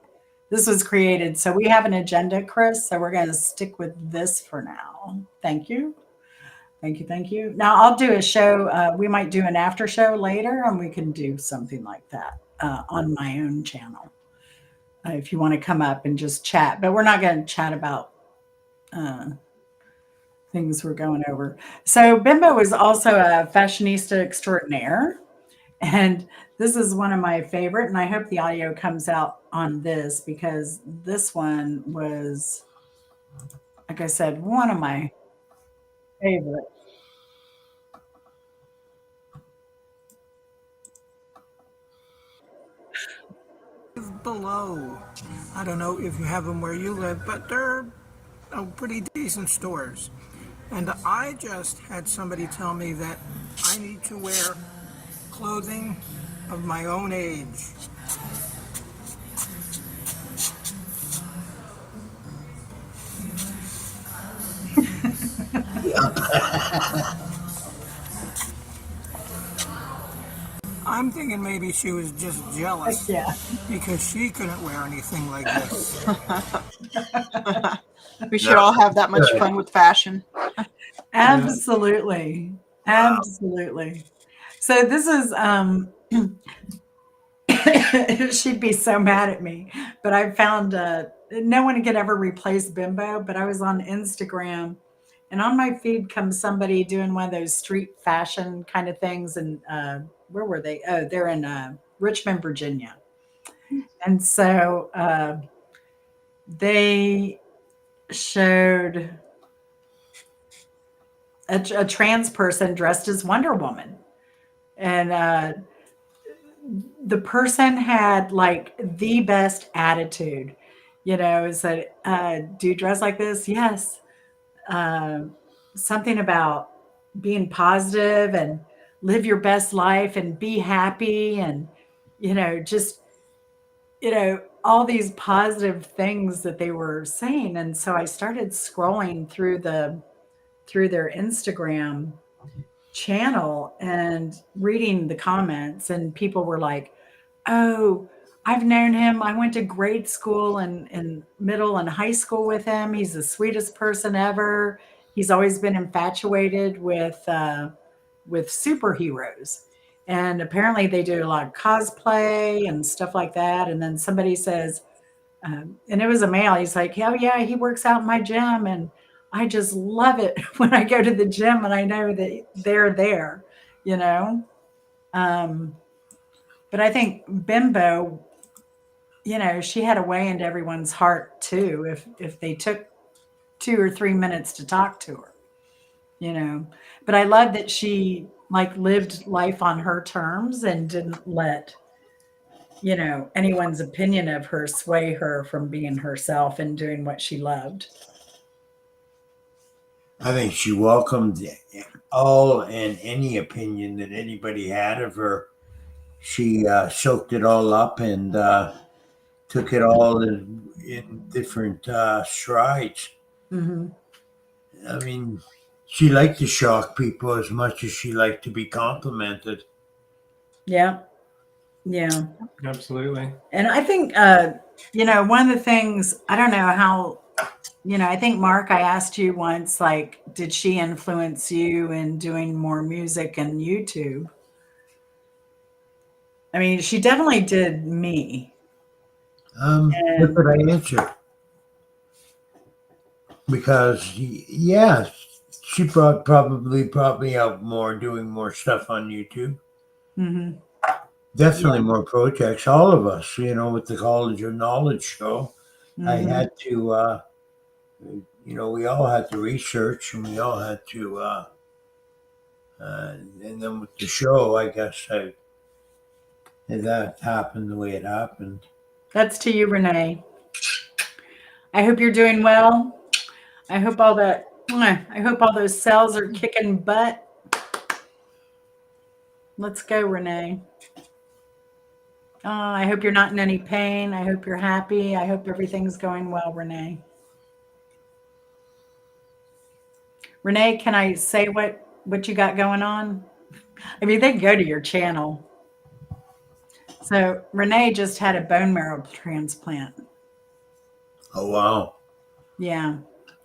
this was created. So we have an agenda, Chris. So we're going to stick with this for now. Thank you. Thank you. Now I'll do a show. We might do an after show later, and we can do something like that on my own channel. If you want to come up and just chat, but we're not going to chat about things we're going over. So Bimbo is also a fashionista extraordinaire. And this is one of my favorite, and I hope the audio comes out on this because this one was, like I said, one of my favorite. Below. I don't know if you have them where you live, but they're pretty decent stores. And I just had somebody tell me that I need to wear clothing of my own age. I'm thinking maybe she was just jealous because she couldn't wear anything like this. We should all have that much fun with fashion. Absolutely. Absolutely. So this is she'd be so mad at me, but I found no one could ever replace Bimbo, but I was on Instagram and on my feed comes somebody doing one of those street fashion kind of things. And where were they? Oh, they're in Richmond, Virginia. And so they showed a trans person dressed as Wonder Woman. And the person had like the best attitude, said, do you dress like this? Yes. Something about being positive and live your best life and be happy and, just, all these positive things that they were saying. And so I started scrolling through their Instagram channel and reading the comments, and people were like, Oh, I've known him. I went to grade school and middle and high school with him. He's the sweetest person ever. He's always been infatuated with superheroes. And apparently they do a lot of cosplay and stuff like that. And then somebody says, and it was a male, he's like, "Hell yeah, he works out in my gym." And I just love it when I go to the gym and I know that they're there, you know? Um, but I think Bimbo, she had a way into everyone's heart too, if they took 2 or 3 minutes to talk to her, you know. But I love that she like lived life on her terms and didn't let, anyone's opinion of her sway her from being herself and doing what she loved. I think she welcomed all and any opinion that anybody had of her. She soaked it all up and took it all in different strides. Mm-hmm. I mean, she liked to shock people as much as she liked to be complimented. Yeah. Yeah. Absolutely. And I think, one of the things, I don't know how, I think, Mark, I asked you once, like, did she influence you in doing more music and YouTube? I mean, she definitely did me. What could I answer? Because, yeah, she probably brought me out more, doing more stuff on YouTube. Mm-hmm. Definitely more projects. All of us, with the College of Knowledge show, I Mm-hmm. had to, we all had to research and we all had to, and then with the show, I guess that happened the way it happened. That's to you, Renee. I hope you're doing well. I hope all those cells are kicking butt. Let's go, Renee. I hope you're not in any pain. I hope you're happy. I hope everything's going well, Renee. Renee, can I say what you got going on? I mean, they can go to your channel. So Renee just had a bone marrow transplant. Oh, wow. Yeah.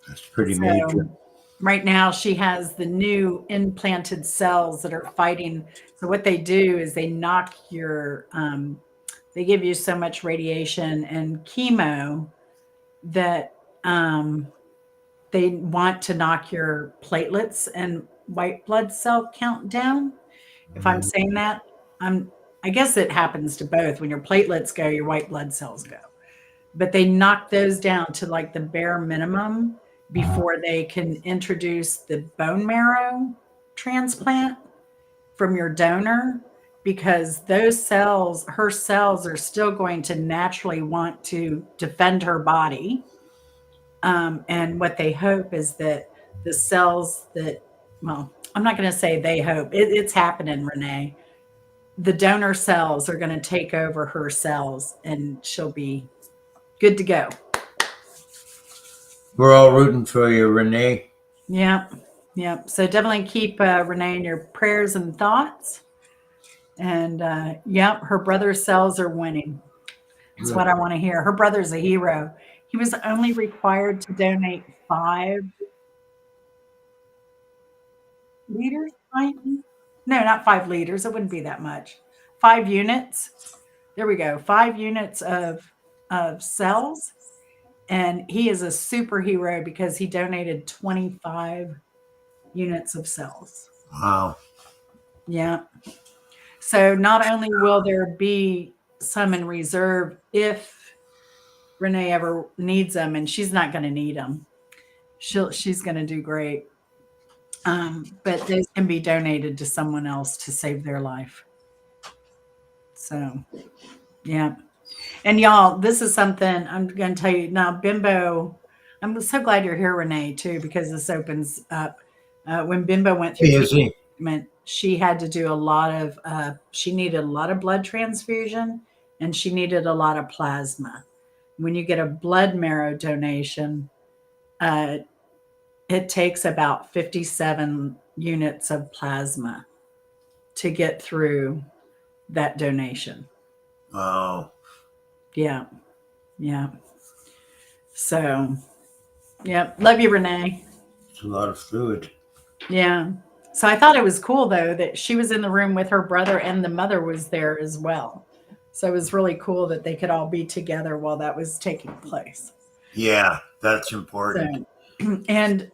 That's pretty major. Right now she has the new implanted cells that are fighting. So what they do is they knock they give you so much radiation and chemo that they want to knock your platelets and white blood cell count down. If I'm saying that, I guess it happens to both. When your platelets go, your white blood cells go. But they knock those down to like the bare minimum before they can introduce the bone marrow transplant from your donor, because those cells, her cells, are still going to naturally want to defend her body. And what they hope is that the cells well, I'm not going to say they hope, it's happening, Renee. The donor cells are going to take over her cells and she'll be good to go. We're all rooting for you, Renee. Yep. So definitely keep Renee in your prayers and thoughts. And her brother's cells are winning. That's what I want to hear. Her brother's a hero. He was only required to donate 5 liters. No, not 5 liters. It wouldn't be that much. 5 units. There we go. 5 units of cells. And he is a superhero because he donated 25 units of cells. Wow. Yeah. So not only will there be some in reserve if Renee ever needs them, and she's not going to need them. She's going to do great. But those can be donated to someone else to save their life. So, yeah. And y'all, this is something I'm going to tell you now. Bimbo, I'm so glad you're here, Renee, too, because this opens up. When Bimbo went through treatment, she had to do she needed a lot of blood transfusion and she needed a lot of plasma. When you get a blood marrow donation, it takes about 57 units of plasma to get through that donation. Oh, Yeah. Yeah. So, yeah. Love you, Renee. it's a lot of fluid. Yeah. So I thought it was cool though that she was in the room with her brother and the mother was there as well. So it was really cool that they could all be together while that was taking place. Yeah, that's important. So, and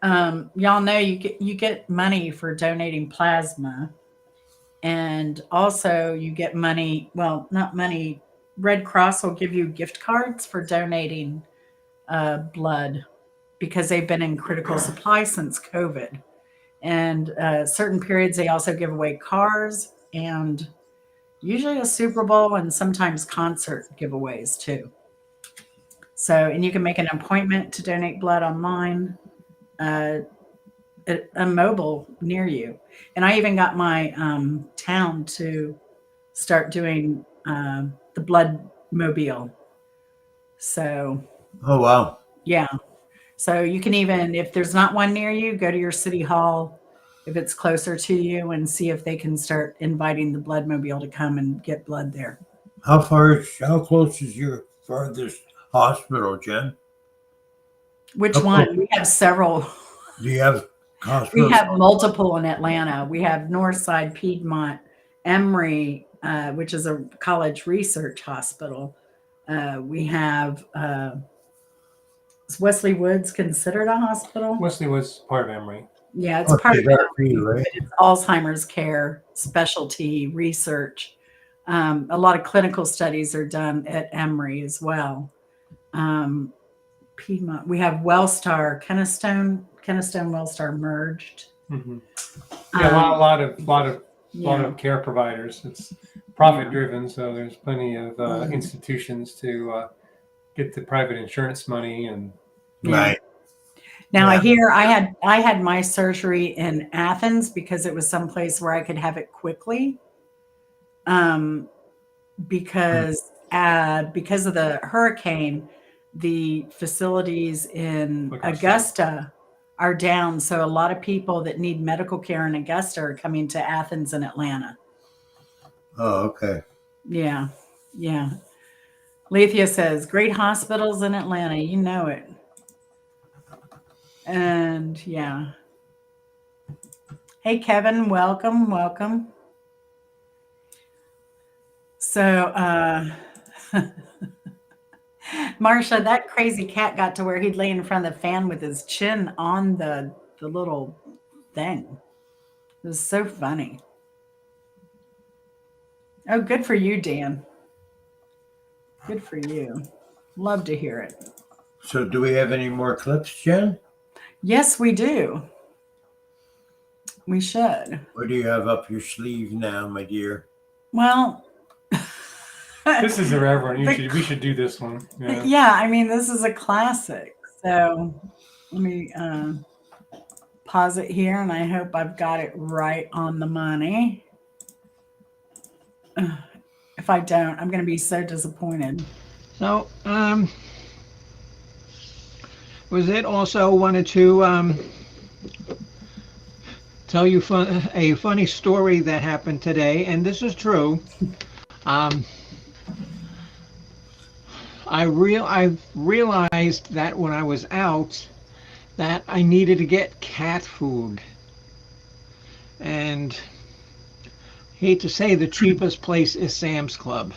y'all know you get money for donating plasma, and also you get money. Well, not money. Red Cross will give you gift cards for donating blood because they've been in critical supply since COVID. And certain periods they also give away cars and usually a Super Bowl and sometimes concert giveaways too. So, and you can make an appointment to donate blood online at a mobile near you. And I even got my town to start doing the blood mobile. So, Oh, wow. yeah. So you can even, if there's not one near you, go to your city hall if it's closer to you and see if they can start inviting the blood mobile to come and get blood there. How close is your farthest hospital, Jen? Which one? We have several. Do you have We hospitals? have multiple in Atlanta. We have Northside, Piedmont, Emory, which is a college research hospital. We have is Wesley Woods considered a hospital? Wesley was part of Emory. Yeah, it's part of that Emory, for you, right? but it's Alzheimer's care, specialty research. A lot of clinical studies are done at Emory as well. Piedmont. We have Wellstar, Kennestone, Wellstar merged. Mm-hmm. Yeah, a lot of care providers. It's profit driven, so there's plenty of institutions to get the private insurance money and. Right. Now I hear I had my surgery in Athens because it was someplace where I could have it quickly. Because of the hurricane, the facilities in Augusta are down. So a lot of people that need medical care in Augusta are coming to Athens and Atlanta. Oh, okay. Yeah. Yeah. Lethea says, great hospitals in Atlanta. You know it. And yeah. Hey, Kevin, welcome. So, Marsha, that crazy cat got to where he'd lay in front of the fan with his chin on the little thing. It was so funny. Oh, good for you, Dan. Good for you. Love to hear it. So do we have any more clips, Jen? Yes, we do. We should. What do you have up your sleeve now, my dear? Well, this is a rare one. We should do this one. Yeah. Yeah, I mean, this is a classic. So let me pause it here, and I hope I've got it right on the money. If I don't, I'm going to be so disappointed. So, was it also wanted to tell you a funny story that happened today, and this is true. I realized that when I was out that I needed to get cat food, and hate to say the cheapest place is Sam's Club.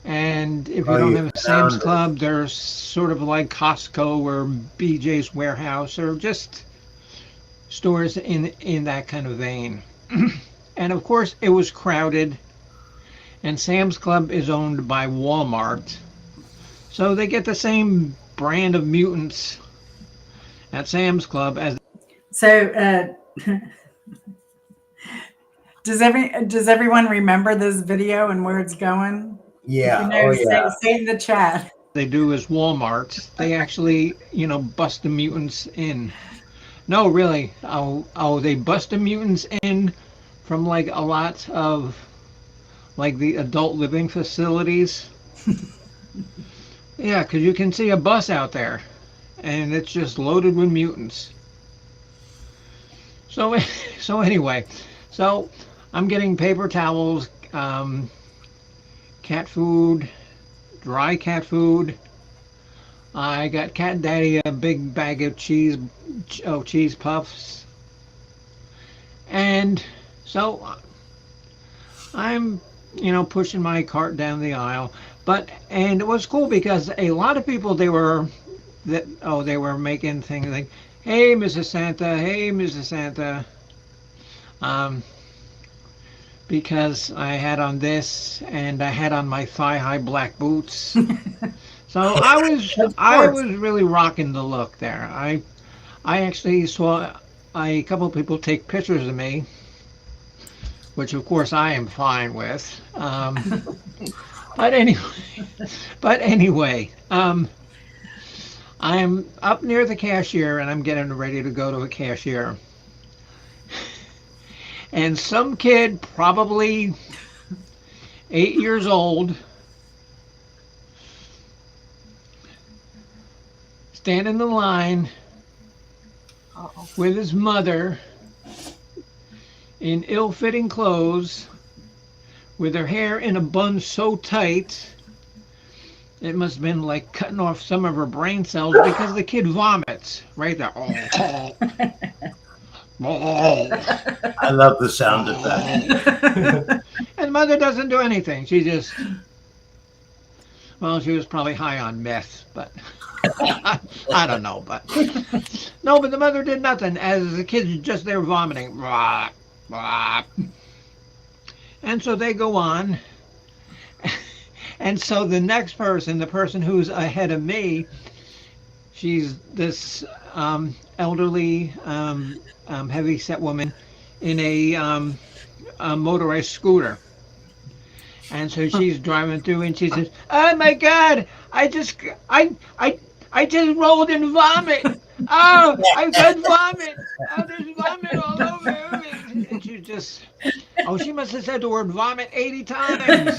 And if you don't have a Sam's Club, there's sort of like Costco or BJ's Warehouse or just stores in that kind of vein. And of course it was crowded, and Sam's Club is owned by Walmart, so they get the same brand of mutants at Sam's Club as. So does everyone remember this video and where it's going? Yeah. Say in the chat. They do as Walmart. They actually, bust the mutants in. No, really. Oh, they bust the mutants in from like a lot of like the adult living facilities. Yeah, because you can see a bus out there, and it's just loaded with mutants. So anyway, I'm getting paper towels, cat food, dry cat food. I got Cat Daddy a big bag of cheese puffs. And so I'm, pushing my cart down the aisle. And it was cool because a lot of people, they were making things like, "Hey, Mrs. Santa, hey, Mrs. Santa." Because I had on this and I had on my thigh-high black boots. So I was really rocking the look there. I actually saw a couple of people take pictures of me, which of course I am fine with. But anyway, I'm up near the cashier and I'm getting ready to go to a cashier. And some kid, probably 8 years old, standing in line with his mother in ill-fitting clothes, with her hair in a bun so tight it must have been like cutting off some of her brain cells, because the kid vomits right there. I love the sound of that. And mother doesn't do anything. She just, well, she was probably high on meth, but I don't know. But no, but the mother did nothing as the kid's just there vomiting. And so they go on. And so the next person, the person who's ahead of me, she's this elderly, heavy-set woman in a motorized scooter. And so she's driving through, and she says, "Oh my God! I just rolled in vomit. Oh, I've got vomit. Oh, there's vomit all over me." And she just, she must have said the word vomit 80 times.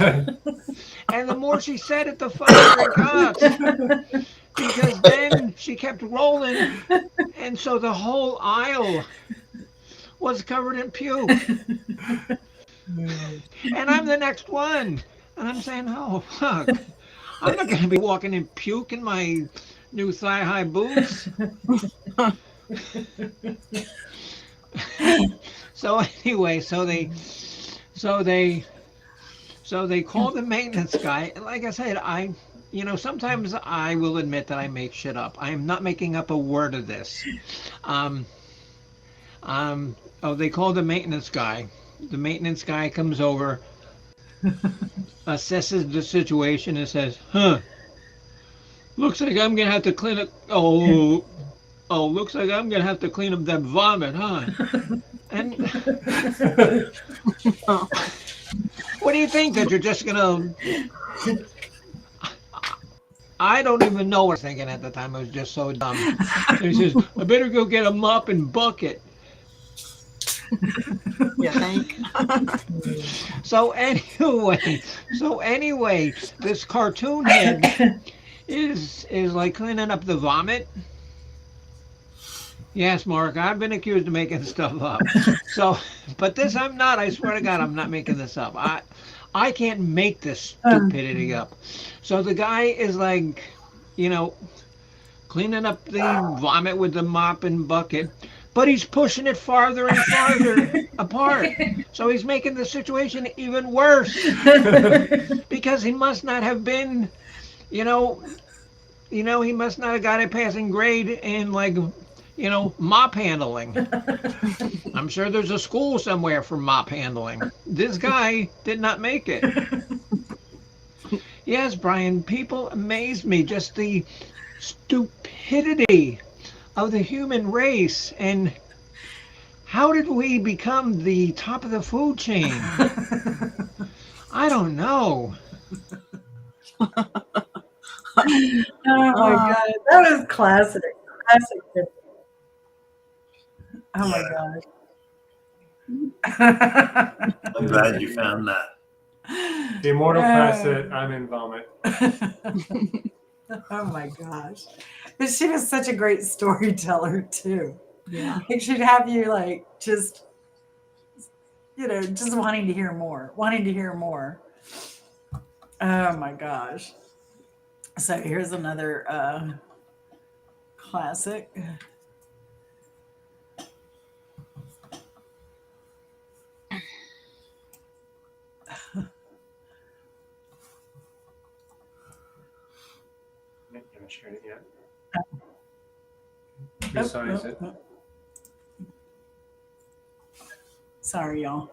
And the more she said it, the funnier it got. Because then she kept rolling, and so the whole aisle was covered in puke. And I'm the next one. And I'm saying, oh, fuck. I'm not going to be walking in puke in my new thigh-high boots. So anyway, so they call the maintenance guy. And like I said, sometimes I will admit that I make shit up. I am not making up a word of this. They call the maintenance guy. The maintenance guy comes over, assesses the situation, and says, looks like I'm going to have to clean up, looks like I'm going to have to clean up that vomit, huh? And what do you think, that you're just going to... I don't even know what I was thinking at the time. I was just so dumb. And he says, "I better go get a mop and bucket." You think? So anyway, this cartoon head is like cleaning up the vomit. Yes, Mark, I've been accused of making stuff up. So, but this I'm not. I swear to God, I'm not making this up. I can't make this stupidity up. So the guy is like, cleaning up the vomit with the mop and bucket, but he's pushing it farther and farther apart. So he's making the situation even worse. Because he must not have been, he must not have got a passing grade in, mop handling. I'm sure there's a school somewhere for mop handling. This guy did not make it. Yes, Brian, people amaze me, just the stupidity of the human race, and how did we become the top of the food chain? I don't know. Oh my God, that was classic. Oh my gosh. I'm glad you found that. The immortal class said, "I'm in vomit." Oh my gosh. But she was such a great storyteller too. Yeah. She'd have you just wanting to hear more. Oh my gosh. So here's another classic. Demonstrate it yet. Resize it. Sorry, y'all.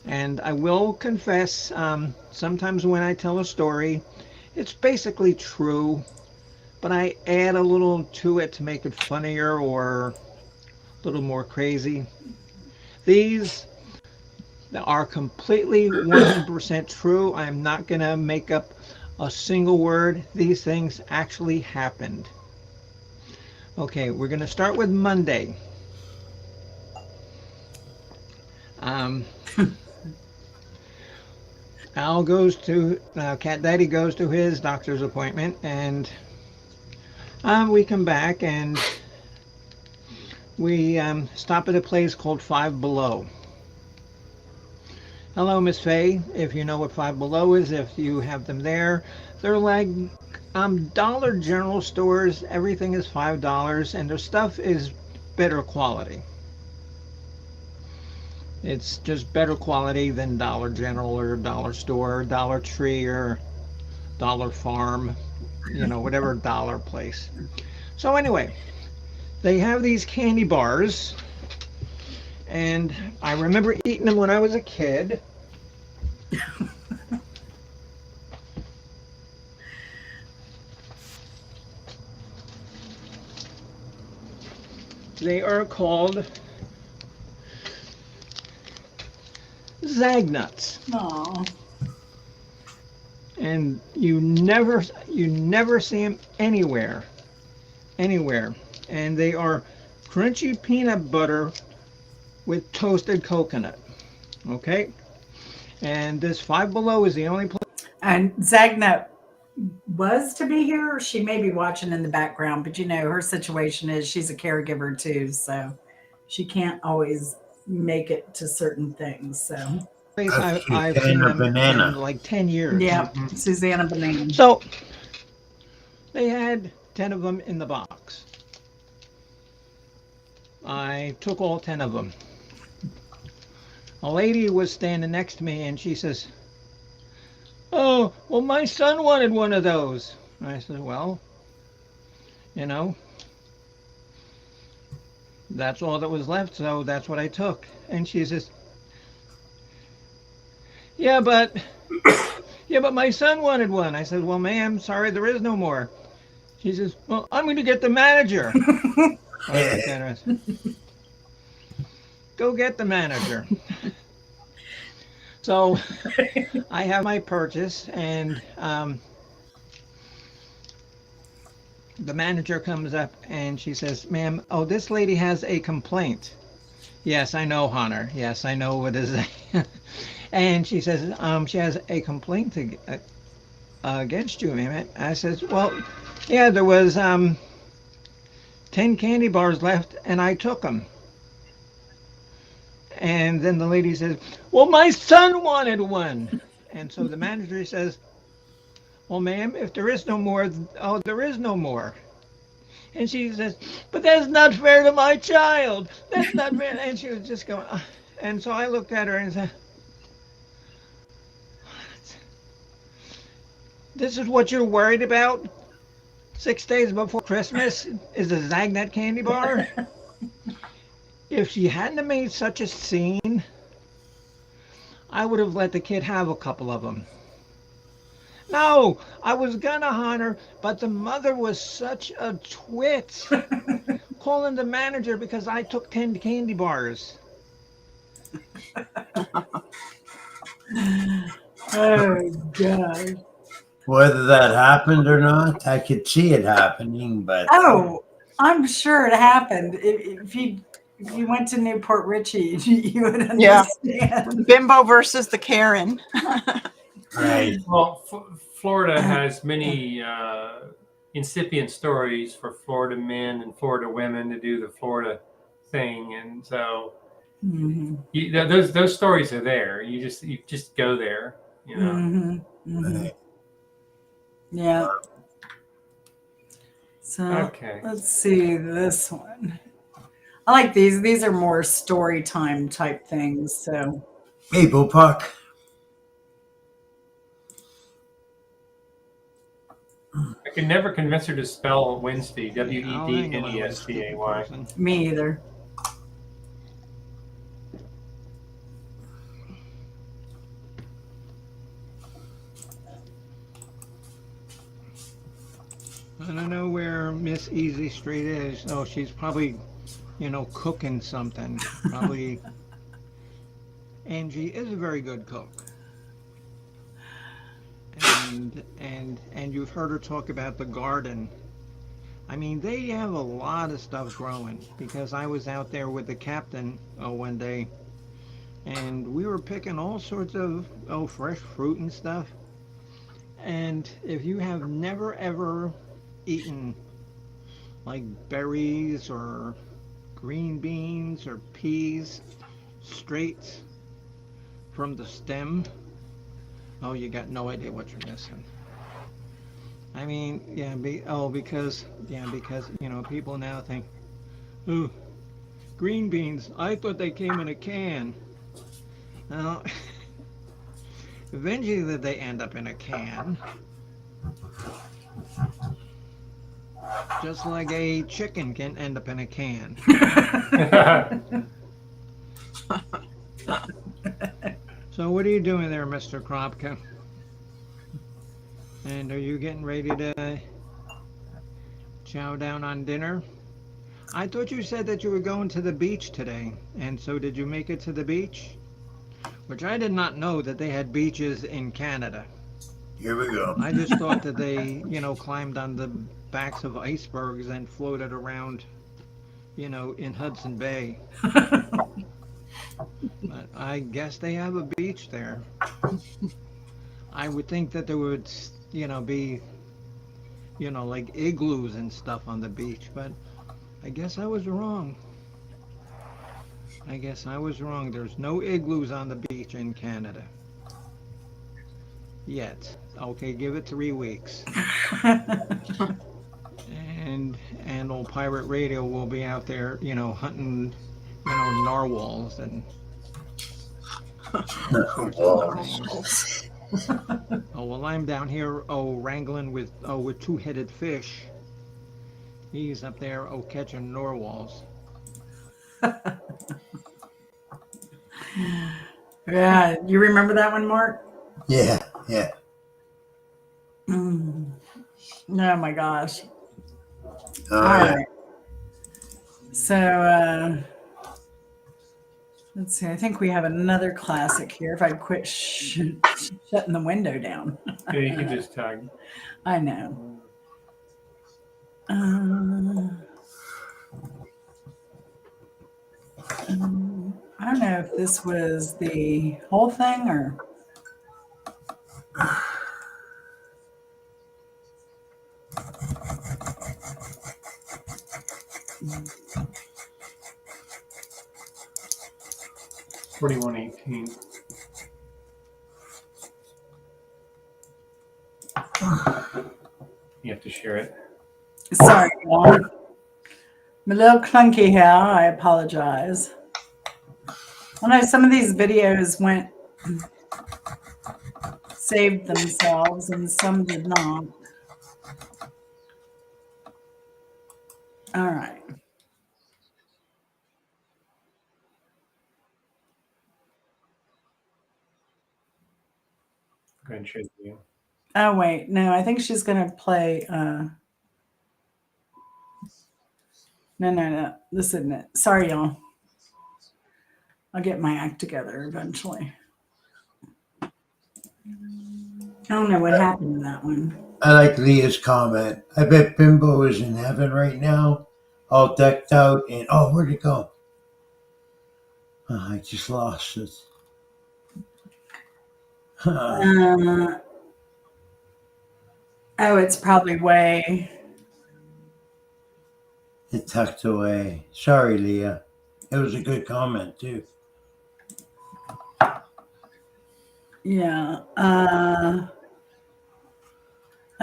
And I will confess, sometimes when I tell a story, it's basically true, but I add a little to it to make it funnier or a little more crazy. These are completely 100% true. I'm not going to make up a single word. These things actually happened. Okay, we're going to start with Monday. Al goes to, Cat Daddy goes to his doctor's appointment, and we come back and we stop at a place called Five Below. Hello, Miss Faye. If you know what Five Below is, if you have them there, they're like Dollar General stores. Everything is $5, and their stuff is better quality. It's just better quality than Dollar General or Dollar Store, or Dollar Tree, or Dollar Farm, you know, whatever dollar place. So anyway, they have these candy bars, and I remember eating them when I was a kid. They are called Zagnuts. Aww. And you never see them anywhere. And they are crunchy peanut butter with toasted coconut. Okay? And this Five Below is the only place. And Zagnut was to be here. She may be watching in the background, but you know, her situation is she's a caregiver too, so she can't always make it to certain things. So I've seen them in like 10 years. Yeah, Susanna Banana. So they had 10 of them in the box. I took all 10 of them. A lady was standing next to me and she says, "Oh, well, my son wanted one of those." I said, "Well, you know, that's all that was left, so that's what I took." And she says, yeah, but my son wanted one." I said, "Well, ma'am, sorry, there is no more." She says, "Well, I'm going to get the manager." I looked at her and said, "Go get the manager." So I have my purchase, and the manager comes up and she says, "Ma'am, oh, this lady has a complaint." "Yes, I know, Hunter. Yes, I know what is." And she says, she has a complaint against you, ma'am. I says, "Well, yeah, there was 10 candy bars left, and I took them." And then the lady says, "Well, my son wanted one." And so the manager says, "Well, ma'am, if there is no more, oh, there is no more." And she says, "But that's not fair to my child. That's not fair." And she was just going, and so I looked at her and said, "This is what you're worried about 6 days before Christmas, is a Zagnut candy bar?" If she hadn't have made such a scene, I would have let the kid have a couple of them. No, I was gonna, Hunter, but the mother was such a twit, calling the manager because I took 10 candy bars. Oh, God. Whether that happened or not, I could see it happening, but Oh, I'm sure it happened. If you went to Newport Richie, you would understand. Yeah. Bimbo versus the Karen. right. Well, Florida has many incipient stories for Florida men and Florida women to do the Florida thing, and so Mm-hmm. Those stories are there. You just go there. You know. Mm-hmm. Mm-hmm. Right. Yeah. So Okay. let's see this one. I like these. These are more story time type things. So Maple Puck. I could never convince her to spell Wednesday. I'll hang around with a stupid Wednesday. person. me either. I don't know where Miss Easy Street is. Oh, she's probably, cooking something. Probably. Angie is a very good cook. And you've heard her talk about the garden. I mean, they have a lot of stuff growing because I was out there with the captain one day, and we were picking all sorts of fresh fruit and stuff. And if you have never ever eaten like berries or green beans or peas straight from the stem, oh, you got no idea what you're missing. I mean, because people now think, oh, green beans, I thought they came in a can. Well, eventually they end up in a can. Just like a chicken can end up in a can. So what are you doing there, Mr. Kropka? And are you getting ready to chow down on dinner? I thought you said that you were going to the beach today. And so did you make it to the beach? Which I did not know that they had beaches in Canada. Here we go. I just thought that they, climbed on the backs of icebergs and floated around, in Hudson Bay. But I guess they have a beach there. I would think that there would, be, like igloos and stuff on the beach, but I guess I was wrong. There's no igloos on the beach in Canada. Yet. Okay, give it 3 weeks. and old Pirate Radio will be out there, hunting, narwhals and oh, well, I'm down here, wrangling with two-headed fish. He's up there, catching narwhals. Yeah, you remember that one, Mark? Yeah. Mm. Oh my gosh. All right. right. So let's see. I think we have another classic here. If I'd quit shutting the window down. Yeah, you could just tag. I know. I don't know if this was the whole thing or. $41.18. You have to share it. Sorry, y'all. I'm a little clunky here. I apologize. I know some of these videos saved themselves and some did not. All right. Go ahead and share the video. Oh, wait. No, I think she's going to play. No. This isn't it. Sorry, y'all. I'll get my act together eventually. I don't know what happened to that one. I like Leah's comment. I bet Bimbo is in heaven right now, all decked out, and where'd it go? I just lost it. It's probably way. It tucked away. Sorry, Leah. It was a good comment too. Yeah. I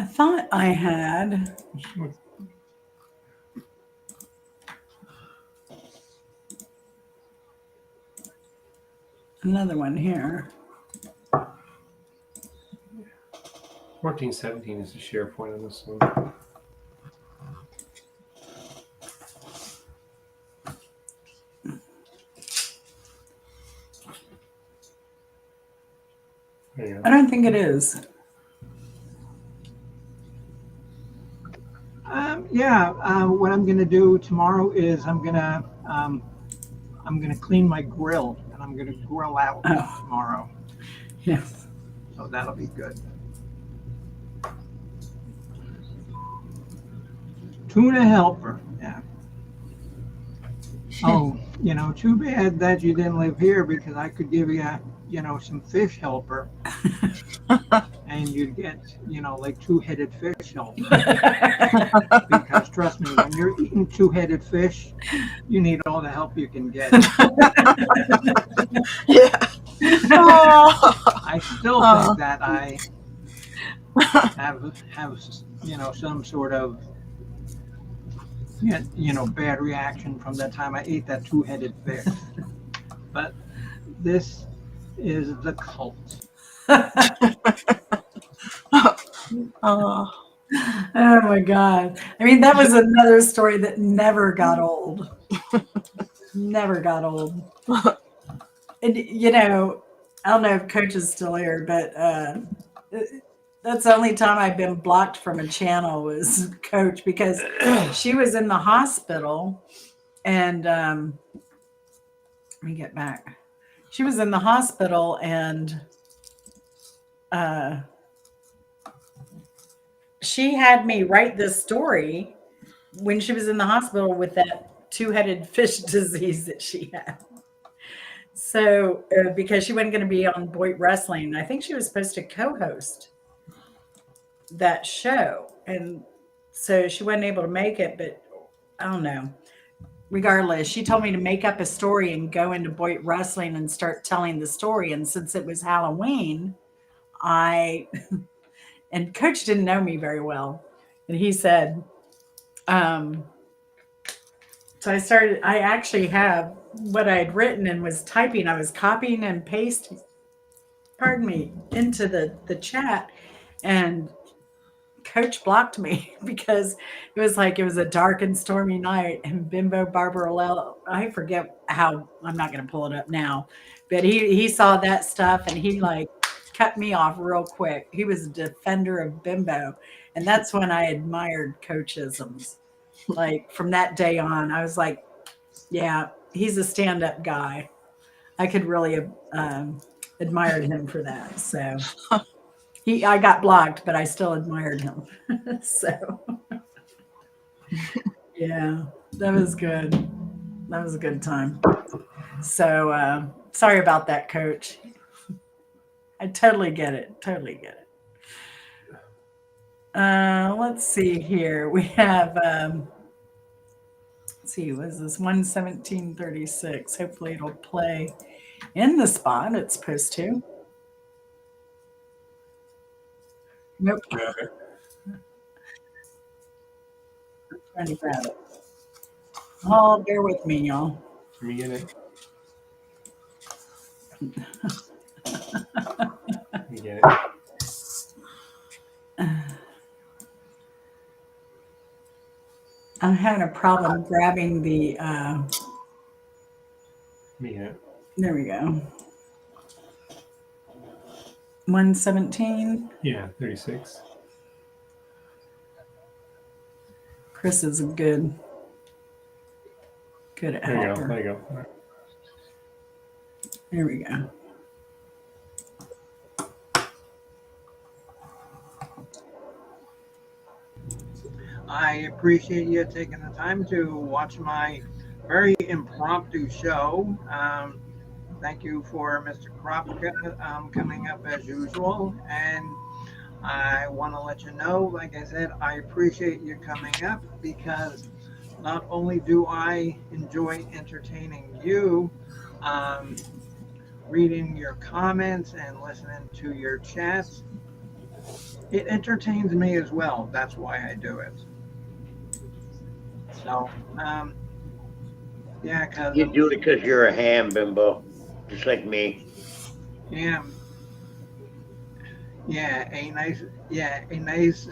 thought I had. Another one here. 1417 is the share point on this one. I don't think it is. What I'm gonna do tomorrow is I'm gonna clean my grill and I'm gonna grill out tomorrow. Yes. So that'll be good. Tuna helper, yeah. Oh, too bad that you didn't live here because I could give you, some fish helper. And you'd get, like two-headed fish helper. Because trust me, when you're eating two-headed fish, you need all the help you can get. Yeah. I still think that I have some sort of bad reaction from the time I ate that two-headed fish. But this is the cult. Oh my God. I mean, that was another story that never got old. Never got old. And, I don't know if Coach is still here, but that's the only time I've been blocked from a channel was Coach because she was in the hospital and let me get back. She was in the hospital and she had me write this story when she was in the hospital with that two-headed fish disease that she had. So, because she wasn't going to be on Boyd Wrestling, I think she was supposed to co-host that show. And so she wasn't able to make it, but I don't know. Regardless, she told me to make up a story and go into Boyd Wrestling and start telling the story. And since it was Halloween, and Coach didn't know me very well. And he said, so I actually have what I'd written and was typing. I was copying and pasting, into the chat. And Coach blocked me because it was a dark and stormy night and Bimbo Barbarella, I forget how, I'm not going to pull it up now, but he saw that stuff and he cut me off real quick. He was a defender of Bimbo. And that's when I admired Coachisms. From that day on, I was like, yeah, he's a stand-up guy. I could really have admired him for that. So I got blocked, but I still admired him. So yeah, that was good. That was a good time. So sorry about that, Coach. I totally get it. Totally get it. Let's see here. We have, let's see, was this 117.36? Hopefully it'll play in the spot it's supposed to. Nope. I'm trying to grab it. Oh, bear with me, y'all. Let me get it. Let me get it. I'm having a problem grabbing the. Yeah. There we go. 117. Yeah, 36. Chris is good at There you helper. go. There you go. There we go. I appreciate you taking the time to watch my very impromptu show. Thank you for Mr. Kropka coming up as usual. And I want to let you know, like I said, I appreciate you coming up because not only do I enjoy entertaining you, um, reading your comments and listening to your chats, it entertains me as well. That's why I do it. So, yeah, because You do it because you're a ham, Bimbo, just like me. yeah, a nice a nice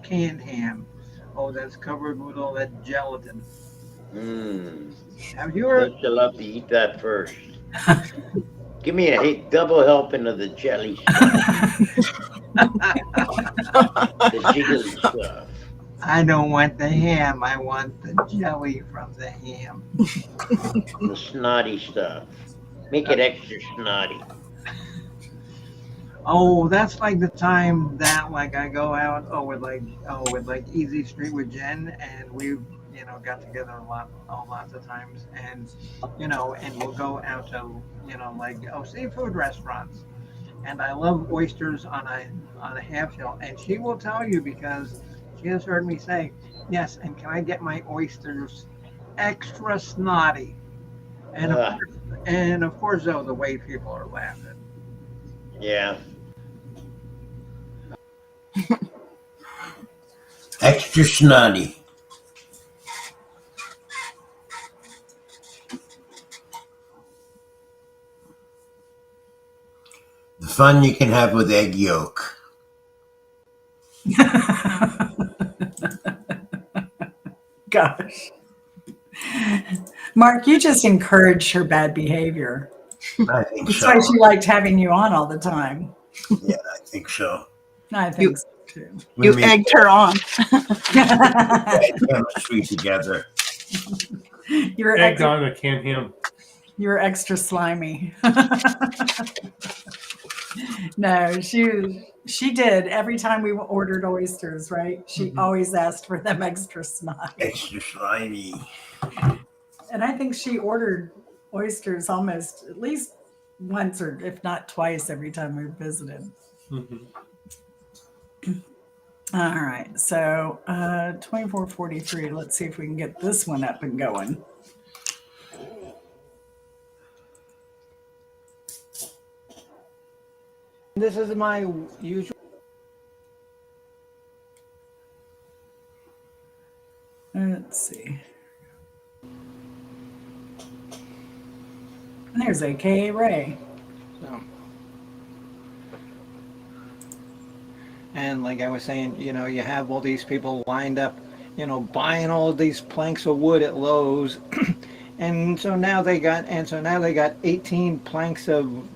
canned ham. Oh, that's covered with all that gelatin. Mmm. Have you ever? Don't you love to eat that first? Give me a double helping of the jelly stuff, the jiggly stuff. I don't want the ham. I want the jelly from the ham. The snotty stuff. Make it extra snotty. Oh, that's like the time that like I go out with like Easy Street with Jen, and we've got together lots of times, and and we'll go out to like seafood restaurants, and I love oysters on a half shell, and she will tell you because she has heard me say yes, and can I get my oysters extra snotty? And Ugh. of course though the way people are laughing. Yeah. Extra snotty. The fun you can have with egg yolk. Gosh. Mark, you just encouraged her bad behavior. I think That's so. why she liked having you on all the time. Yeah, I think so. I think so too. You egged her on. Bad chemistry together. You were Egged on a canned ham. You were extra slimy. No, she did. Every time we ordered oysters, right? She always asked for them extra snotty. Extra slimy. And I think she ordered oysters almost at least once or if not twice every time we visited. All right. So 2443. Let's see if we can get this one up and going. This is my usual. Let's see. There's AKA Ray. So, and like I was saying, you have all these people lined up, buying all of these planks of wood at Lowe's, and so now they got 18 planks of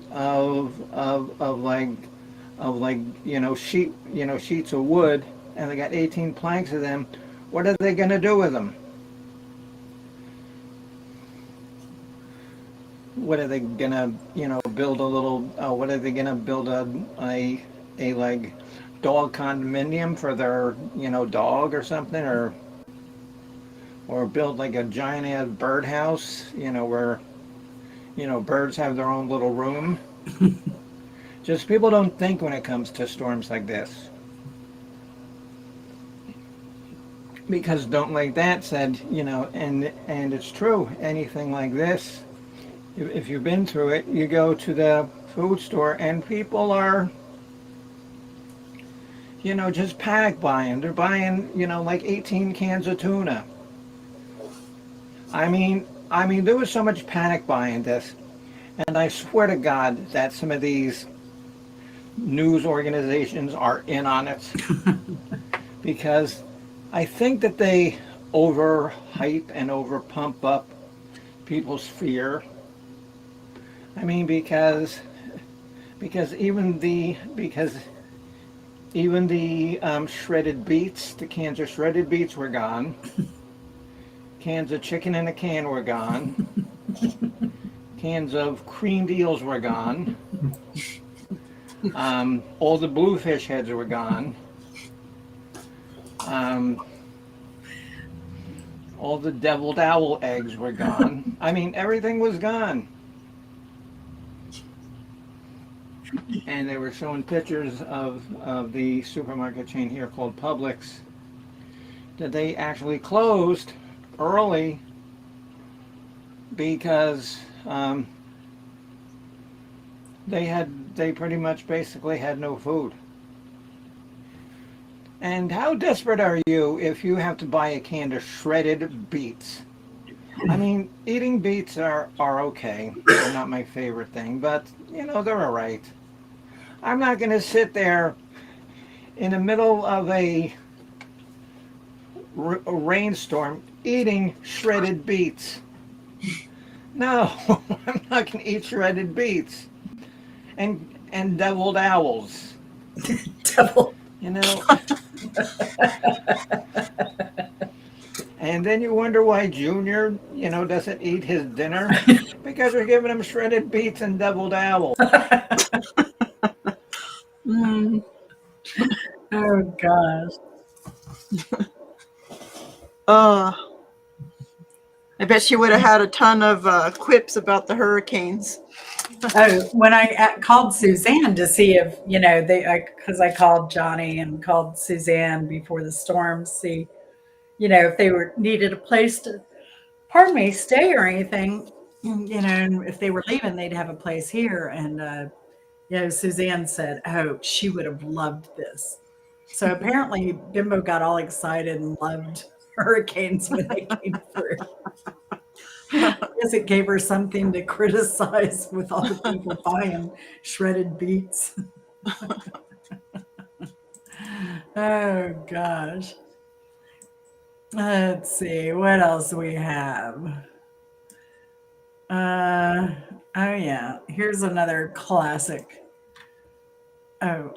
sheets of wood, and they got 18 planks of them. What are they going to do with them? What are they gonna, build a little? What are they gonna build a like dog condominium for their, dog or something, or build like a giant ass birdhouse, where, birds have their own little room. Just people don't think when it comes to storms like this. Because don't like that said, and it's true. Anything like this. If you've been through it, you go to the food store and people are, just panic buying. They're buying, like 18 cans of tuna. I mean, there was so much panic buying this. And I swear to God that some of these news organizations are in on it. Because I think that they overhype and overpump up people's fear. I mean, because even the shredded beets, the cans of shredded beets were gone. Cans of chicken in a can were gone. Cans of creamed eels were gone. All the bluefish heads were gone. All the deviled owl eggs were gone. I mean, everything was gone. And they were showing pictures of the supermarket chain here called Publix. that they actually closed early because they pretty much basically had no food. And how desperate are you if you have to buy a can of shredded beets? I mean, eating beets are okay. They're not my favorite thing, but they're all right. I'm not going to sit there in the middle of a rainstorm eating shredded beets. No, I'm not going to eat shredded beets and deviled owls. Devil. And then you wonder why Junior, doesn't eat his dinner because we're giving him shredded beets and deviled owls. Mm. Oh gosh. I bet she would have had a ton of quips about the hurricanes. Oh, when I called Suzanne to see if because I called Johnny and called Suzanne before the storm, see if they needed a place to, pardon me, stay or anything, and if they were leaving, they'd have a place here. And Suzanne said, "Oh, she would have loved this." So apparently, Bimbo got all excited and loved hurricanes when they came through. I guess it gave her something to criticize with all the people buying shredded beets. Oh gosh. Let's see what else we have. Oh yeah, here's another classic. Oh,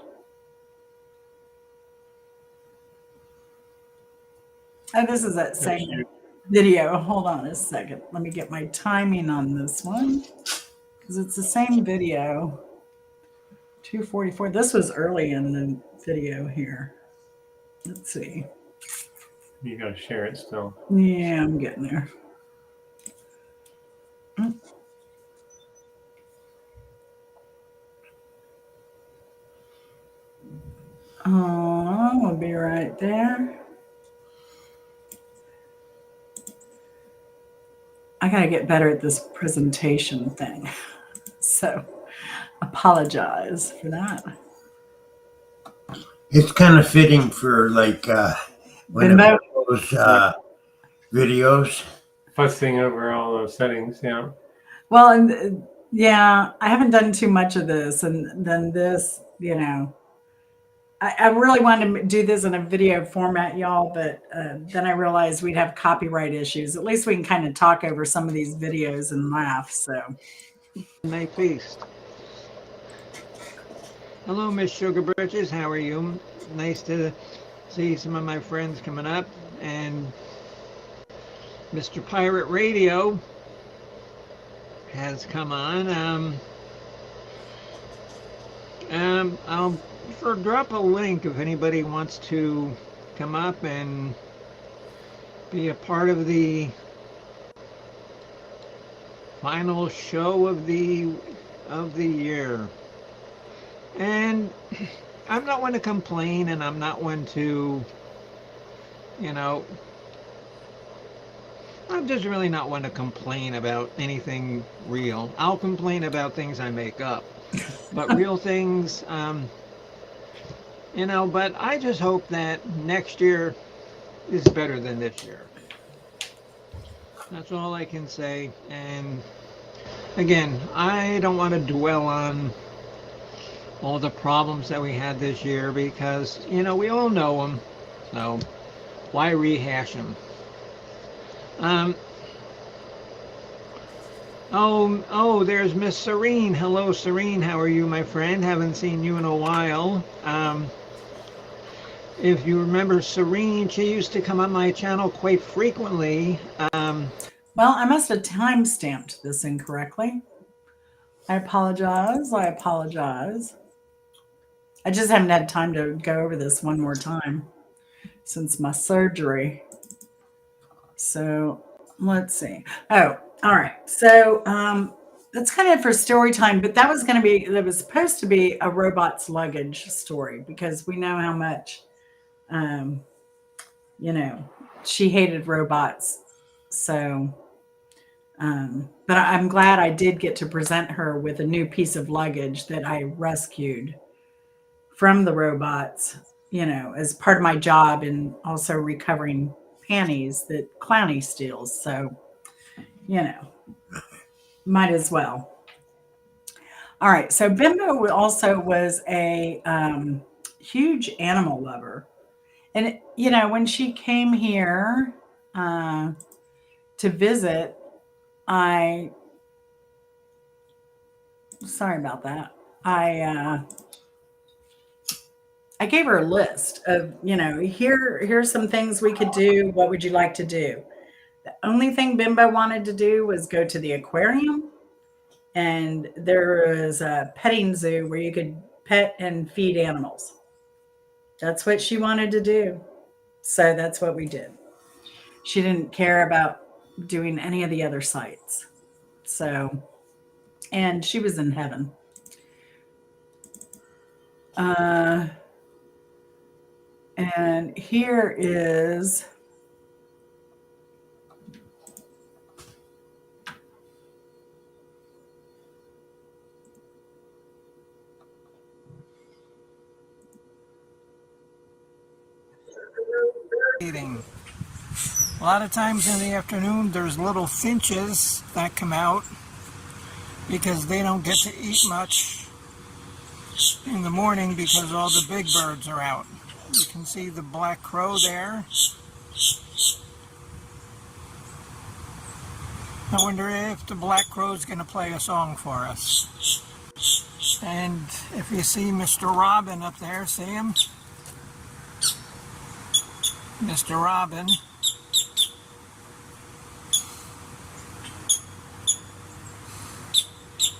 this is that same video. Hold on a second. Let me get my timing on this one because it's the same video. 2:44. This was early in the video here. Let's see. You gotta share it still. Yeah, I'm getting there. Oh, we'll be right there. I gotta get better at this presentation thing. So apologize for that. It's kind of fitting for one of those videos. Fussing over all those settings, yeah. Well, and yeah, I haven't done too much of this, and then this, I really wanted to do this in a video format, y'all, but then I realized we'd have copyright issues. At least we can kind of talk over some of these videos and laugh. So, Night feast. Hello, Miss Sugar Britches. How are you? Nice to see some of my friends coming up, and Mr. Pirate Radio has come on. I'll drop a link if anybody wants to come up and be a part of the final show of the year. And I'm not one to complain, and I'm not one to, I'm just really not one to complain about anything real. I'll complain about things I make up, but real things, but I just hope that next year is better than this year. That's all I can say. And again, I don't want to dwell on all the problems that we had this year because, we all know them. So why rehash them? There's Miss Serene. Hello, Serene. How are you, my friend? Haven't seen you in a while. If you remember Serene, she used to come on my channel quite frequently. well, I must have time-stamped this incorrectly. I apologize. I just haven't had time to go over this one more time since my surgery. So let's see. Oh, all right. So that's kind of for story time, but that was supposed to be a robot's luggage story because we know how much she hated robots. So, but I'm glad I did get to present her with a new piece of luggage that I rescued from the robots, as part of my job, and also recovering panties that Clowny steals. So, might as well. All right. So Bimbo also was a huge animal lover. And, when she came here to visit, sorry about that. I gave her a list of, here's some things we could do. What would you like to do? The only thing Bimbo wanted to do was go to the aquarium. And there was a petting zoo where you could pet and feed animals. That's what she wanted to do. So that's what we did. She didn't care about doing any of the other sites. So, and she was in heaven. And here is eating. A lot of times in the afternoon, there's little finches that come out because they don't get to eat much in the morning because all the big birds are out. You can see the black crow there. I wonder if the black crow is going to play a song for us. And if you see Mr. Robin up there, see him? Mr. Robin.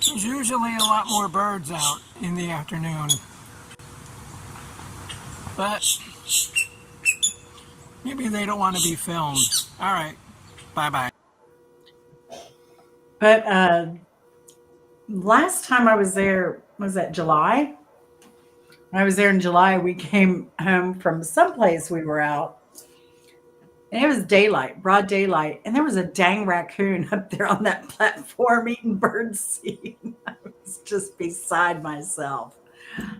There's usually a lot more birds out in the afternoon. But maybe they don't want to be filmed. All right. Bye-bye. But last time I was there, was that July? When I was there in July, we came home from someplace we were out. And it was daylight, broad daylight. And there was a dang raccoon up there on that platform eating birdseed. I was just beside myself.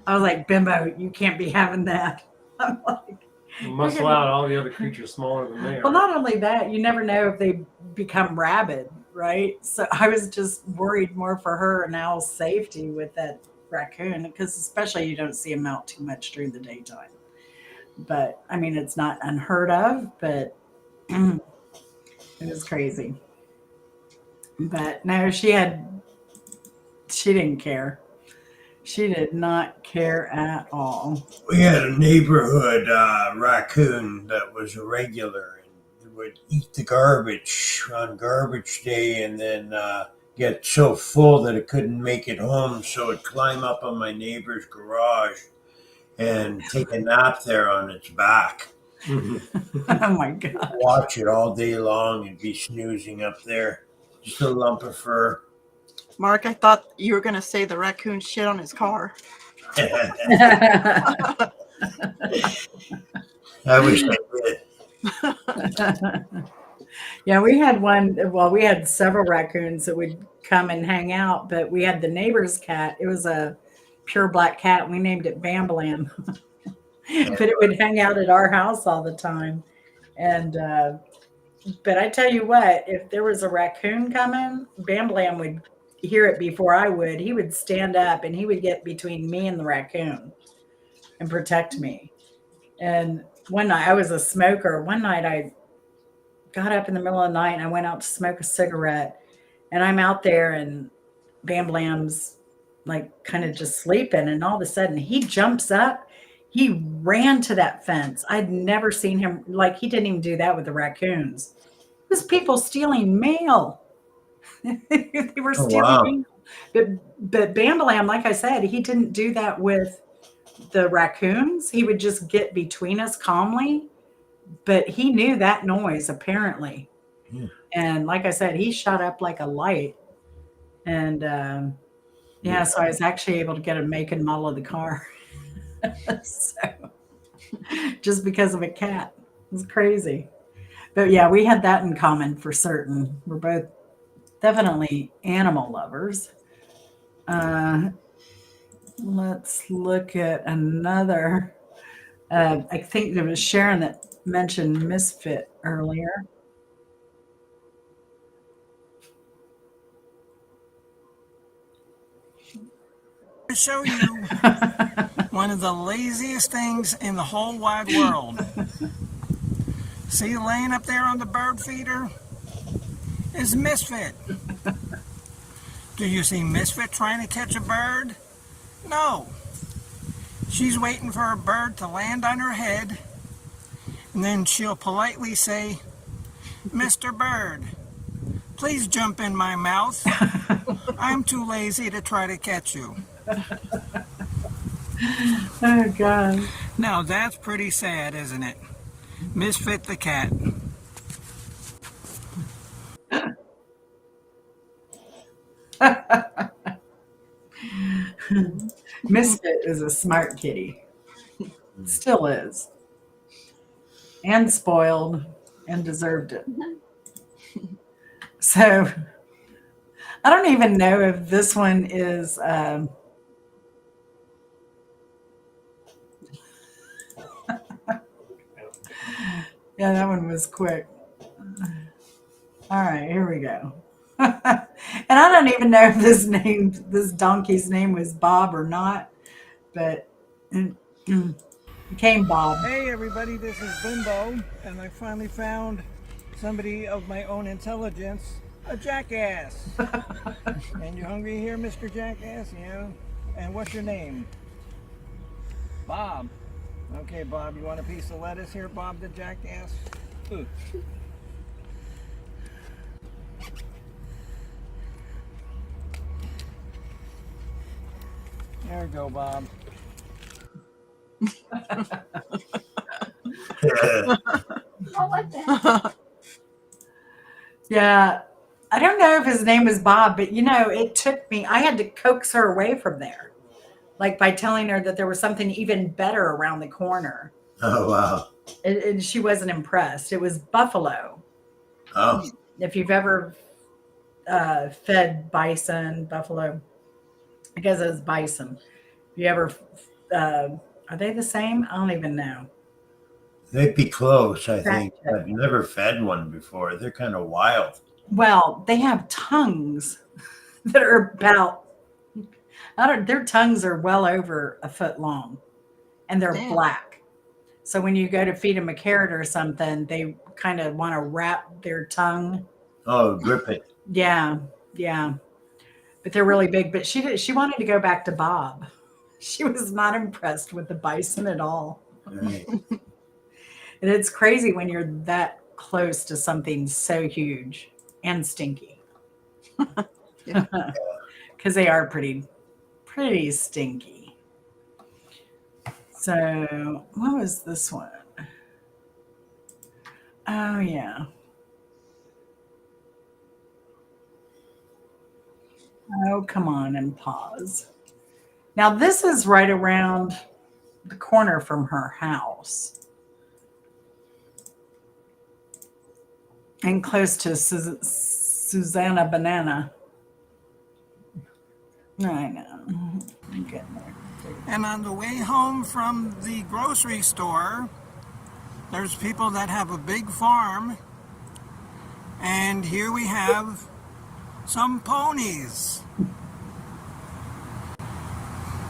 I was like, Bimbo, you can't be having that. I'm like, You must allow all the other creatures smaller than they are. well, not only that, you never know if they become rabid, right? So I was just worried more for her and Al's safety with that raccoon, because especially you don't see them out too much during the daytime. But I mean, it's not unheard of, but it was crazy. But no, she didn't care. She did not care at all. We had a neighborhood raccoon that was a regular and would eat the garbage on garbage day, and then get so full that it couldn't make it home, so it'd climb up on my neighbor's garage and take a nap there on its back. Oh my God. Watch it all day long and be snoozing up there. Just a lump of fur. Mark, I thought you were going to say the raccoon shit on his car. I wish I did. Yeah, we had one. Well, we had several raccoons that would come and hang out, but we had the neighbor's cat. It was a pure black cat. We named it Bambalam. But it would hang out at our house all the time. And but I tell you what, if there was a raccoon coming, Bambalam would hear it before I would. He would stand up and he would get between me and the raccoon and protect me. And one night, I was a smoker. One night I got up in the middle of the night and I went out to smoke a cigarette, and I'm out there and Bambalam's like kind of just sleeping, and all of a sudden he jumps up. He ran to that fence. I'd never seen him, like, he didn't even do that with the raccoons. It was people stealing mail. They were stealing mail. But Bambalam, like I said, he didn't do that with the raccoons. He would just get between us calmly, but he knew that noise apparently. Yeah. And like I said, he shot up like a light. And so I was actually able to get a make and model of the car. So, just because of a cat. It's crazy. But yeah, we had that in common for certain. We're both definitely animal lovers. Let's look at another. I think it was Sharon that mentioned Misfit earlier. To show you one of the laziest things in the whole wide world. See laying up there on the bird feeder is Misfit. Do you see Misfit trying to catch a bird? No. She's waiting for a bird to land on her head, and then she'll politely say, "Mr. Bird, please jump in my mouth. I'm too lazy to try to catch you." Oh, God. Now that's pretty sad, isn't it? Misfit the cat. Misfit is a smart kitty. Still is. And spoiled and deserved it. So I don't even know if this one is yeah, that one was quick. All right, here we go. And I don't even know if this donkey's name was Bob or not, but it became Bob. Hey everybody, this is Bimbo, and I finally found somebody of my own intelligence, a jackass. And you hungry here, Mr. Jackass? Yeah? And what's your name? Bob. Okay, Bob, you want a piece of lettuce here, Bob the jackass? Ooh. There we go, Bob. Yeah, I don't know if his name was Bob, but it took me, I had to coax her away from there, like by telling her that there was something even better around the corner. Oh, wow. And she wasn't impressed. It was buffalo. Oh. If you've ever fed buffalo, I guess it was bison. If you ever, are they the same? I don't even know. They'd be close, I think. I've never fed one before. They're kind of wild. Well, they have tongues that are their tongues are well over a foot long, and they're black. So when you go to feed them a carrot or something, they kind of want to wrap their tongue. Oh, grip it. Yeah, yeah. But they're really big. But she wanted to go back to Bob. She was not impressed with the bison at all. Right. And it's crazy when you're that close to something so huge and stinky. Because they are pretty stinky. So what was this one? Oh, yeah. Oh, come on and pause. Now, this is right around the corner from her house. And close to Susanna Banana. I know. I'm getting there. And on the way home from the grocery store, there's people that have a big farm. And here we have some ponies.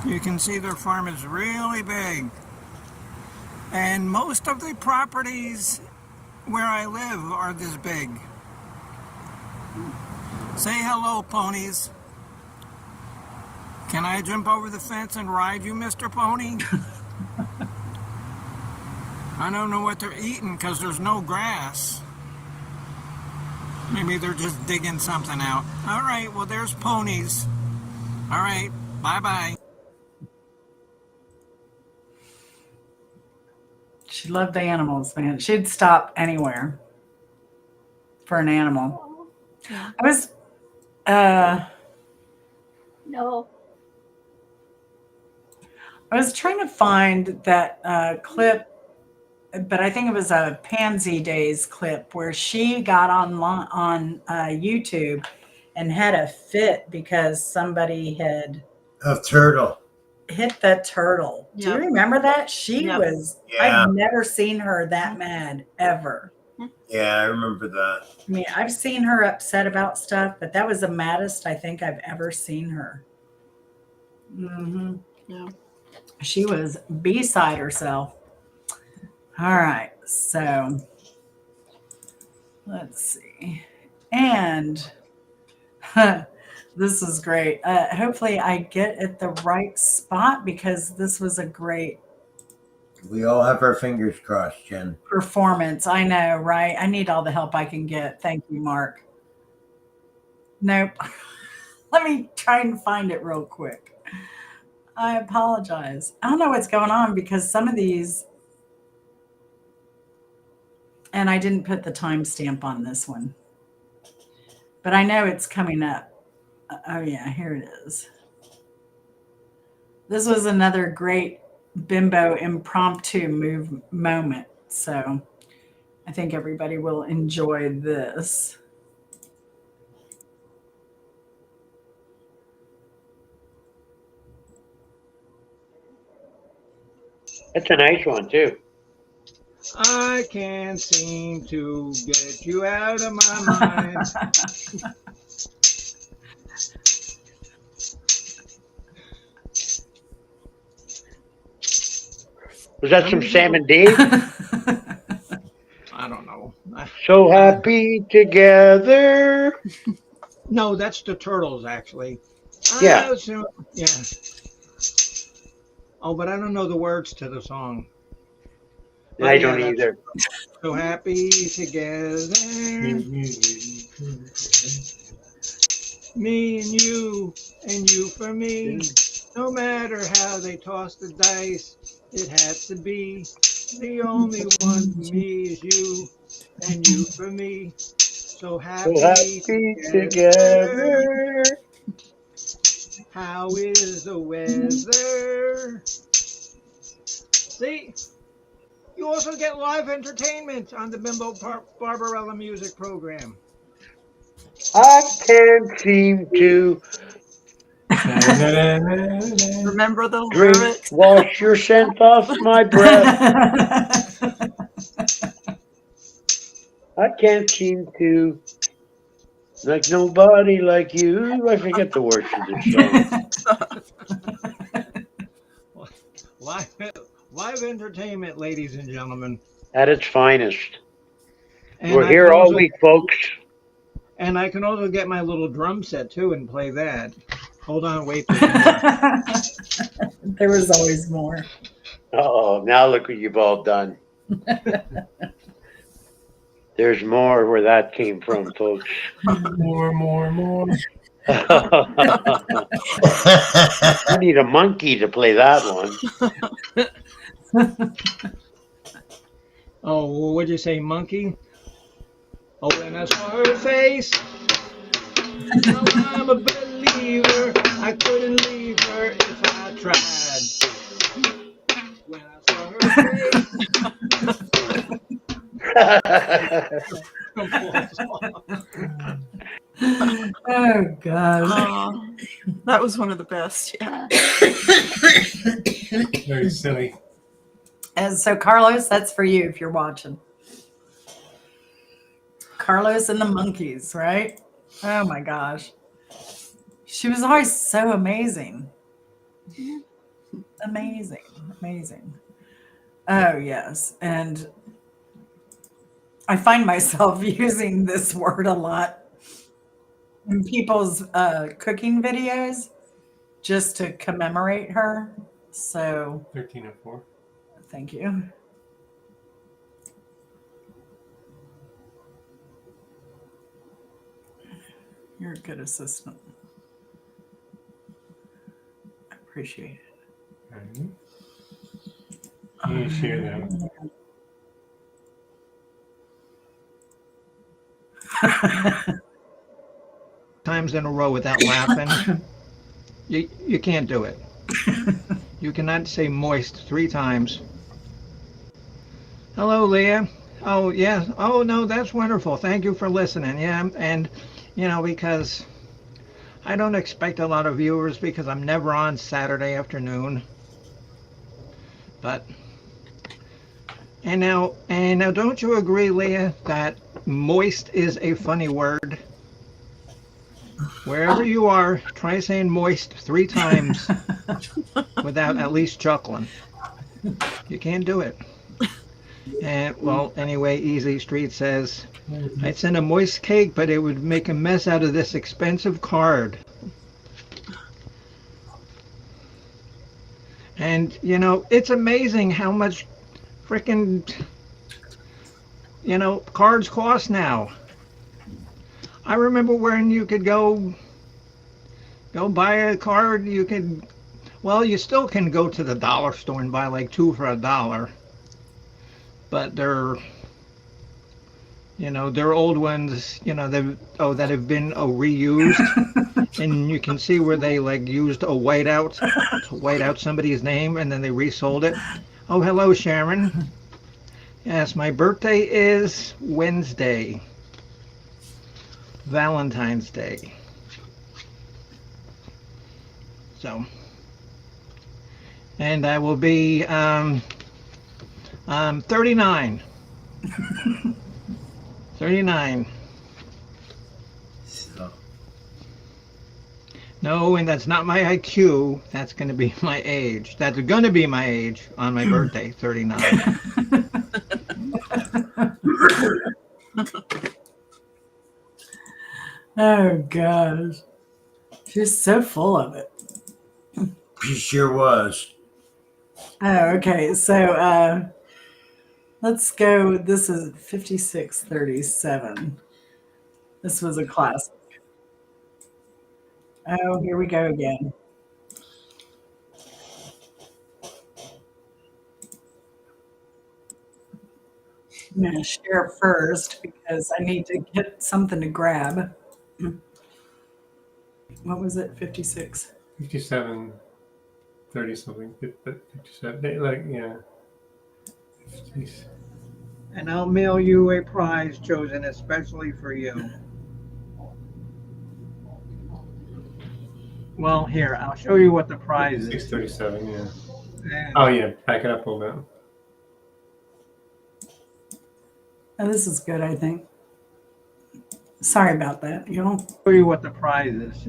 You can see their farm is really big. And most of the properties where I live are this big. Say hello, ponies. Can I jump over the fence and ride you, Mr. Pony? I don't know what they're eating because there's no grass. Maybe they're just digging something out. All right, well, there's ponies. All right, bye-bye. She loved the animals, man. She'd stop anywhere for an animal. I was, No. I was trying to find that clip but I think it was a Pansy Days clip where she got on YouTube and had a fit because somebody had A turtle. hit the turtle. Do you Yep. remember that? She Yep. was, Yeah. I've never seen her that mad ever. Yeah, I remember that. I mean, I've seen her upset about stuff, but that was the maddest I think I've ever seen her. Mm-hmm. Yeah. She was beside herself. All right, so let's see. And this is great. Hopefully I get at the right spot because this was a great We all have our fingers crossed, Jen. performance. I know, right? I need all the help I can get. Thank you, Mark. Nope. Let me try and find it real quick. I apologize. I don't know what's going on because some of these, and I didn't put the timestamp on this one, but I know it's coming up. Oh yeah, here it is. This was another great Bimbo impromptu moment. So I think everybody will enjoy this. That's a nice one, too. I can't seem to get you out of my mind. Was that some Sam and Dave? I don't know. So happy together. No, that's the Turtles, actually. Yeah. Yeah. Oh, but I don't know the words to the song. But I yeah, don't that's either. So happy together. Me and you for me. No matter how they toss the dice, it has to be. The only one for me is you, and you for me. So happy, together. How is the weather? See, you also get live entertainment on the Bimbo Barbarella music program. I can't seem to Remember the drink, lyrics? wash your scent off my breath. I can't seem to, like nobody like you. I forget the words to this song. Live entertainment, ladies and gentlemen. At its finest. And We're I here can all also- week, folks. And I can also get my little drum set too and play that. Hold on, wait. There was always more. Oh, now look what you've all done. There's more where that came from, folks. More. I need a monkey to play that one. Oh, well, what'd you say, monkey? Oh, when I saw her face, now I'm a believer. I couldn't leave her if I tried. When I saw Oh gosh. That was one of the best. Yeah. Very silly. And so Carlos, that's for you if you're watching. Carlos and the Monkeys, right? Oh my gosh. She was always so amazing. Amazing. Oh yes. And I find myself using this word a lot in people's cooking videos just to commemorate her. So 1304. thank you. You're a good assistant. I appreciate it. You share them. times in a row without laughing. You can't do it. You cannot say moist 3 times. Hello, Leah. Oh, yes. Oh, no, that's wonderful. Thank you for listening. Yeah, and, because I don't expect a lot of viewers because I'm never on Saturday afternoon. But, and now, don't you agree, Leah, that moist is a funny word? Wherever you are, try saying moist 3 times without at least chuckling. You can't do it. And, well, anyway, Easy Street says, I'd send a moist cake, but it would make a mess out of this expensive card. And, it's amazing how much freaking, cards cost now. I remember when you could go buy a card, you still can go to the dollar store and buy like 2 for $1. But they're old ones, that have been reused. And you can see where they like used a whiteout to white out somebody's name and then they resold it. Oh, hello, Sharon. Yes, my birthday is Wednesday, Valentine's Day. So, and I will be 39. 39. So. No, and that's not my IQ. That's going to be my age. That's going to be my age on my birthday, 39. Oh, gosh. She's so full of it. She sure was. Oh, okay. So let's go. This is 5637. This was a classic. Oh, here we go again. I'm going to share it first because I need to get something to grab. What was it? 56? 57, 30 something, 57, like, yeah. 50s. And I'll mail you a prize chosen especially for you. Well, here, I'll show you what the prize is. 637, yeah. And Oh, yeah, back it up a little bit. Oh, this is good, I think. Sorry about that, y'all. show you what the prize is.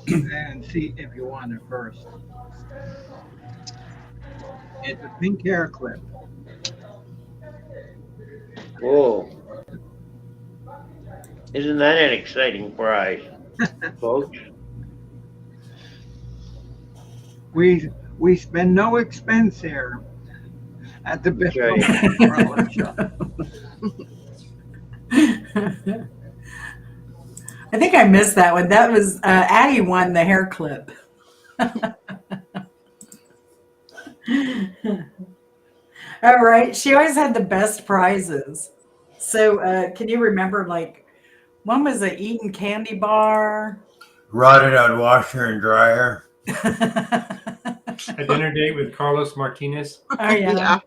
And see if you want it first. It's a pink hair clip. Whoa. Isn't that an exciting prize, folks? We spend no expense here at the Bimbo Barbarella shop. I think I missed that one. That was Addie won the hair clip. All right. She always had the best prizes. So can you remember, like, one was a Eaton candy bar? Rotted out washer and dryer. A dinner date with Carlos Martinez. Oh, yeah.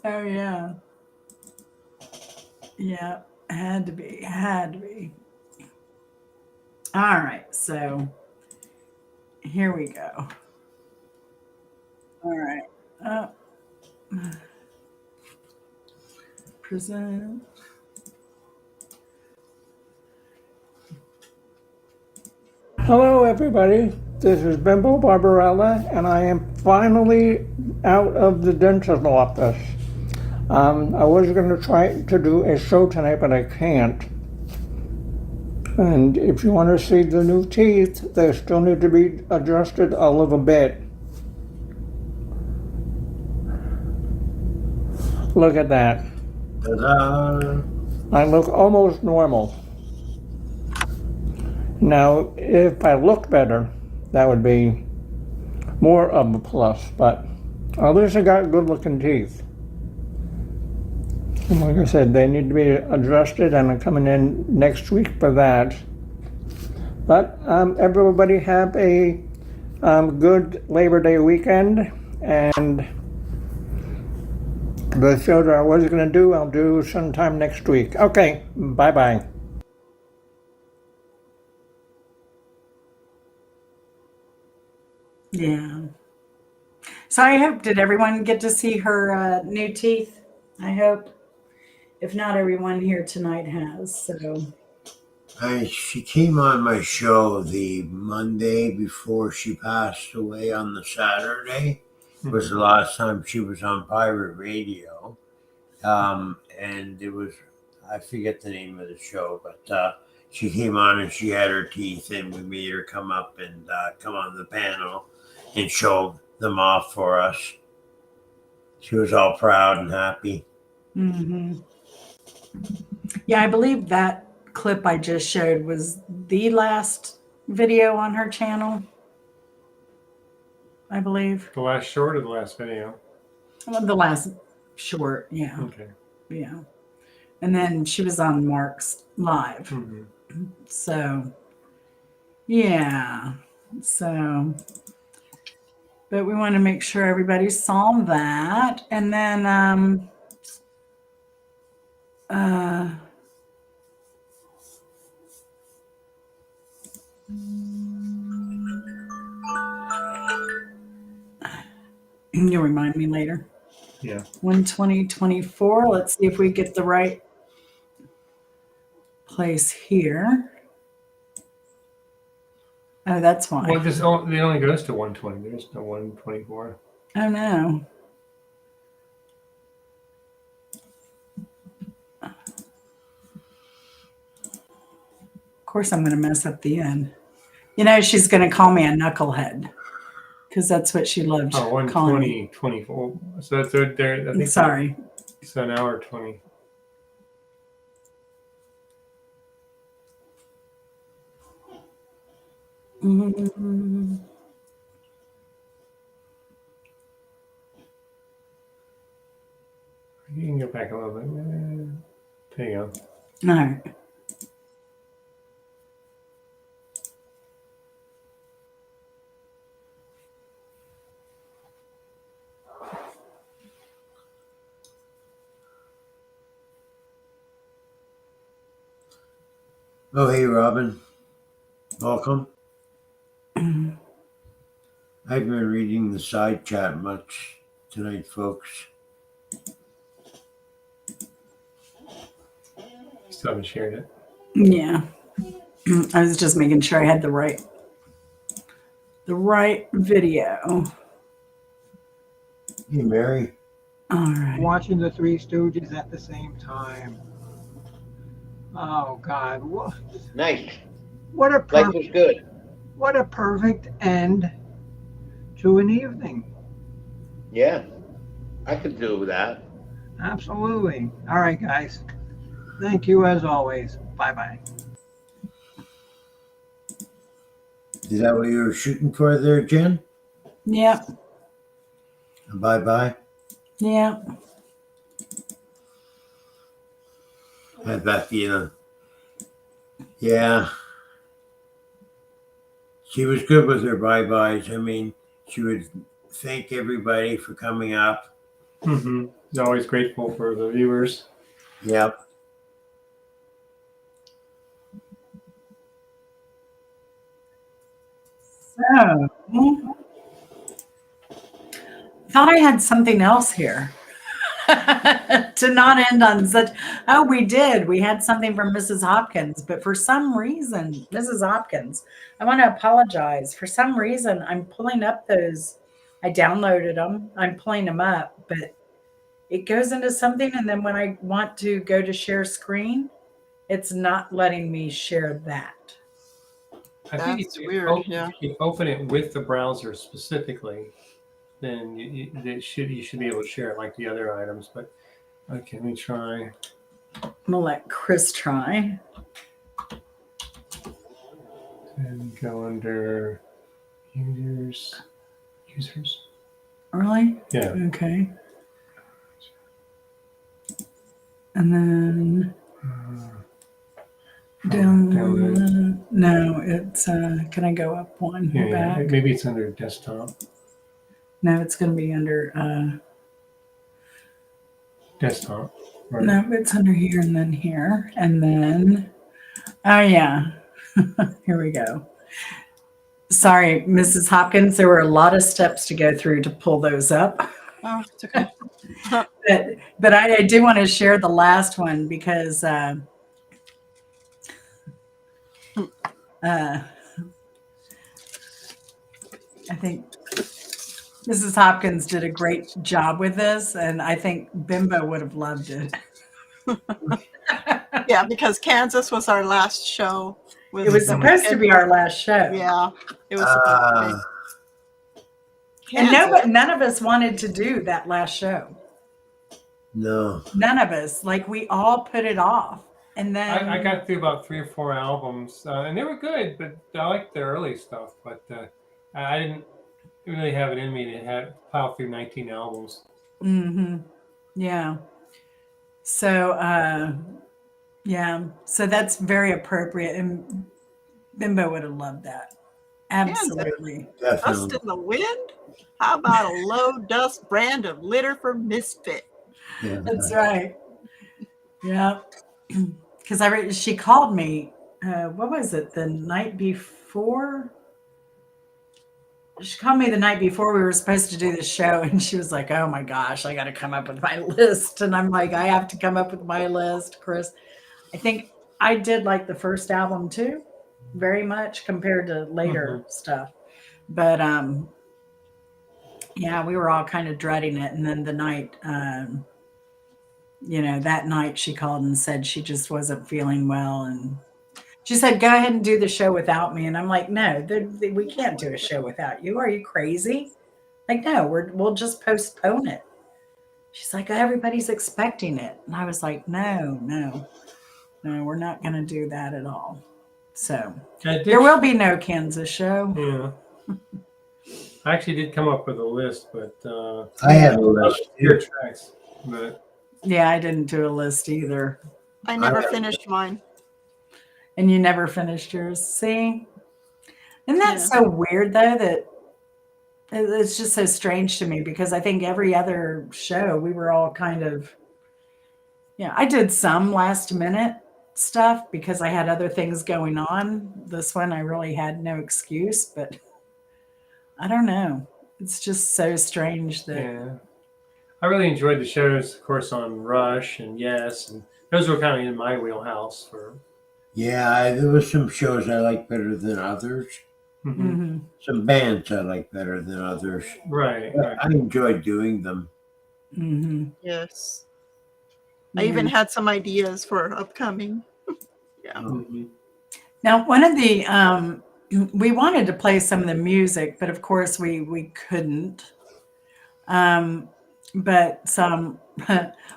Oh, yeah. Yeah, had to be. All right, so here we go. All right. Present. Hello, everybody. This is Bimbo Barbarella, and I am finally out of the dentist office. I was going to try to do a show tonight, but I can't. And if you want to see the new teeth, they still need to be adjusted a little bit. Look at that. Ta-da. I look almost normal. Now, if I look better, that would be more of a plus, but at least I got good looking teeth. And like I said, they need to be adjusted, and I'm coming in next week for that. But everybody have a good Labor Day weekend, and The show that I was going to do, I'll do sometime next week. Okay, bye-bye. Yeah. So I hope, did everyone get to see her new teeth? I hope. If not, everyone here tonight has. So She came on my show the Monday before she passed away on the Saturday. Was the last time she was on pirate radio. And it was, I forget the name of the show, but she came on and she had her teeth, and we made her come up and come on the panel and show them off for us. She was all proud and happy. mm-hmm. Yeah, I believe that clip I just showed was the last video on her channel. I believe. The last short or the last video? Well, the last short, yeah. Okay. Yeah. And then she was on Mark's live. Mm-hmm. So, yeah. So, but we want to make sure everybody saw that. And then, you'll remind me later. Yeah. 12024. Let's see if we get the right place here. Oh, that's why. Well, it only goes to 120. There's no 124. Oh, no. Of course, I'm going to mess up the end. You know, she's going to call me a knucklehead because that's what she loved. Oh, 120, 24. So that's there. I think Sorry. So an hour 20. Mm-hmm. You can go back a little bit. There you go. All right. Oh, hey, Robin. Welcome. I haven't been reading the side chat much tonight, folks. Still haven't shared it. Yeah. I was just making sure I had the right video. Hey, Mary. All right. Watching the Three Stooges at the same time. Oh God! Nice. What a Life was good. What a perfect end to an evening. Yeah, I could do that. Absolutely. All right, guys. Thank you as always. Bye-bye. Is that what you were shooting for there, Jen? Yep. Bye-bye. Yeah. Had that feeling. Yeah. She was good with her bye-byes. I mean, she would thank everybody for coming up. Mm-hmm. She's always grateful for the viewers. Yep. So, thought I had something else here to not end on such. Oh, we did. We had something from Mrs. Hopkins, but for some reason, Mrs. Hopkins, I want to apologize. For some reason, I'm pulling up those. I downloaded them. I'm pulling them up, but it goes into something, and then when I want to go to share screen, it's not letting me share that. I think That's weird. Yeah. If you open it with the browser specifically, then you should be able to share it like the other items. But okay, let me try. I'm gonna let Chris try. And go under users. Really? Yeah. Okay. And then down. No, it's. Can I go up one? Yeah, Back? maybe it's under desktop. No, it's going to be under. Desktop. Right. No, it's under here and then here. And then, oh yeah, here we go. Sorry, Mrs. Hopkins, there were a lot of steps to go through to pull those up. Oh, it's okay. But I do want to share the last one because I think Mrs. Hopkins did a great job with this, and I think Bimbo would have loved it. Yeah, because Kansas was our last show. It was supposed to be our last show. Yeah, it was supposed to be. And none of us wanted to do that last show. No. None of us. Like, we all put it off. And then I got through about 3 or 4 albums, and they were good, but I liked the early stuff. But I didn't really have it in me to plow through 19 albums. Mm-hmm. Yeah. So, yeah. So that's very appropriate. And Bimbo would have loved that. Absolutely. Dust in the wind? How about a low dust brand of litter for misfit? Yeah. That's right. Yeah. Because she called me, what was it, the night before? She called me the night before we were supposed to do the show, and she was like, oh my gosh, I got to come up with my list. And I'm like, I have to come up with my list, Chris. I think I did like the first album too, very much compared to later stuff. But yeah, we were all kind of dreading it. And then the night, that night she called and said she just wasn't feeling well. And she said, go ahead and do the show without me. And I'm like, no, we can't do a show without you. Are you crazy? Like, no, we'll just postpone it. She's like, everybody's expecting it. And I was like, no, we're not going to do that at all. So there will be no Kansas show. Yeah. I actually did come up with a list, but I had a list. Your tracks, but yeah, I didn't do a list either. I never finished mine. And you never finished yours. See? Isn't that so weird, though, that it's just so strange to me, because I think every other show we were all kind of, I did some last minute stuff because I had other things going on. This one, I really had no excuse, but I don't know. It's just so strange that. Yeah. I really enjoyed the shows, of course, on Rush and Yes, and those were kind of in my wheelhouse for. Yeah, there was some shows I like better than others. Mm-hmm. Some bands I like better than others. Right. I enjoyed doing them. Mm-hmm. Yes. I even had some ideas for upcoming. Yeah. Mm-hmm. Now, one of the we wanted to play some of the music, but of course we couldn't. But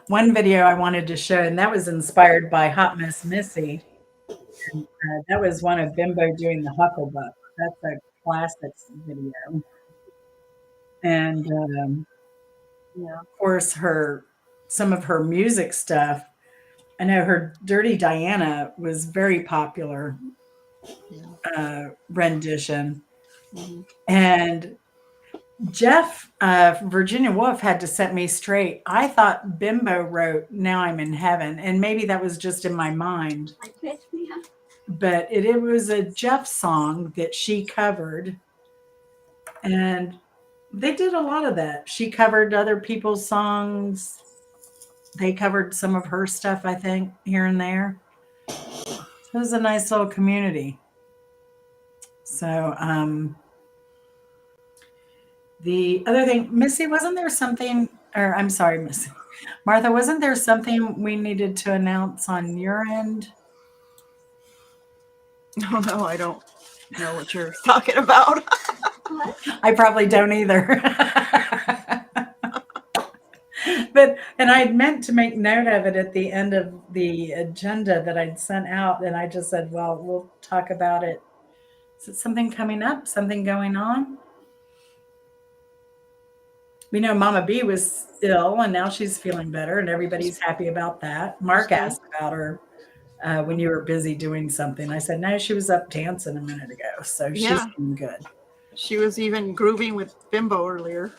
one video I wanted to show, and that was inspired by Hot Miss Missy. And, that was one of Bimbo doing the Hucklebuck. That's a classics video. And of course, some of her music stuff. I know her Dirty Diana was very popular rendition. Mm-hmm. And Jeff, Virginia Woolf, had to set me straight. I thought Bimbo wrote Now I'm in Heaven, and maybe that was just in my mind. But it was a Jeff song that she covered. And they did a lot of that. She covered other people's songs. They covered some of her stuff, I think, here and there. So it was a nice little community. So the other thing, Missy, wasn't there something, or I'm sorry, Missy, Martha, wasn't there something we needed to announce on your end? Oh, no, I don't know what you're talking about. I probably don't either. And I meant to make note of it at the end of the agenda that I'd sent out. And I just said, well, we'll talk about it. Is it something coming up? Something going on? We know Mama B was ill and now she's feeling better and everybody's happy about that. Mark asked about her when you were busy doing something. I said, no, she was up dancing a minute ago. So she's doing good. She was even grooving with Bimbo earlier.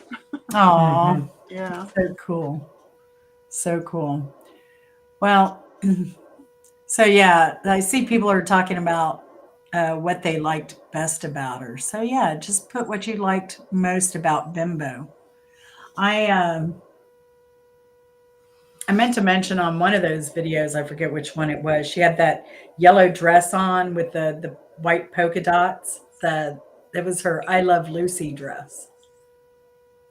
Oh, yeah. So cool. So cool. Well, so yeah, I see people are talking about what they liked best about her. So yeah, just put what you liked most about Bimbo. I meant to mention on one of those videos, I forget which one it was. She had that yellow dress on with the white polka dots. That was her I Love Lucy dress.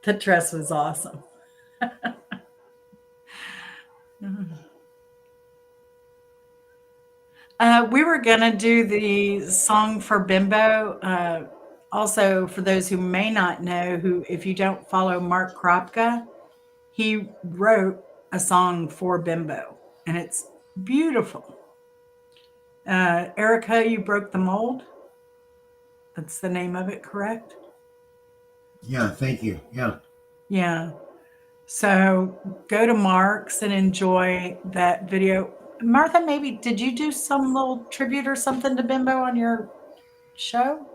The dress was awesome. We were gonna do the song for Bimbo. Also, for those who may not know, who if you don't follow Mark Kropka, he wrote a song for Bimbo, and it's beautiful. Erica, you broke the mold. That's the name of it, correct? Yeah, thank you. Yeah. Yeah. So go to Mark's and enjoy that video. Martha, maybe did you do some little tribute or something to Bimbo on your show?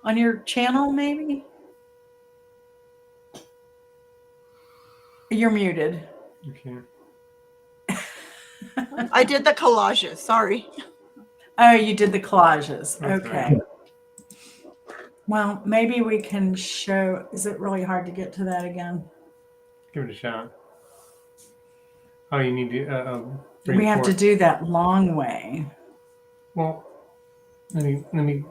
On your channel, maybe? You're muted. Okay. I did the collages. Sorry. Oh, you did the collages. That's Okay. right. Well, maybe we can show. Is it really hard to get to that again? Give it a shot. Oh, you need to. We have to do that long way. Well, let me.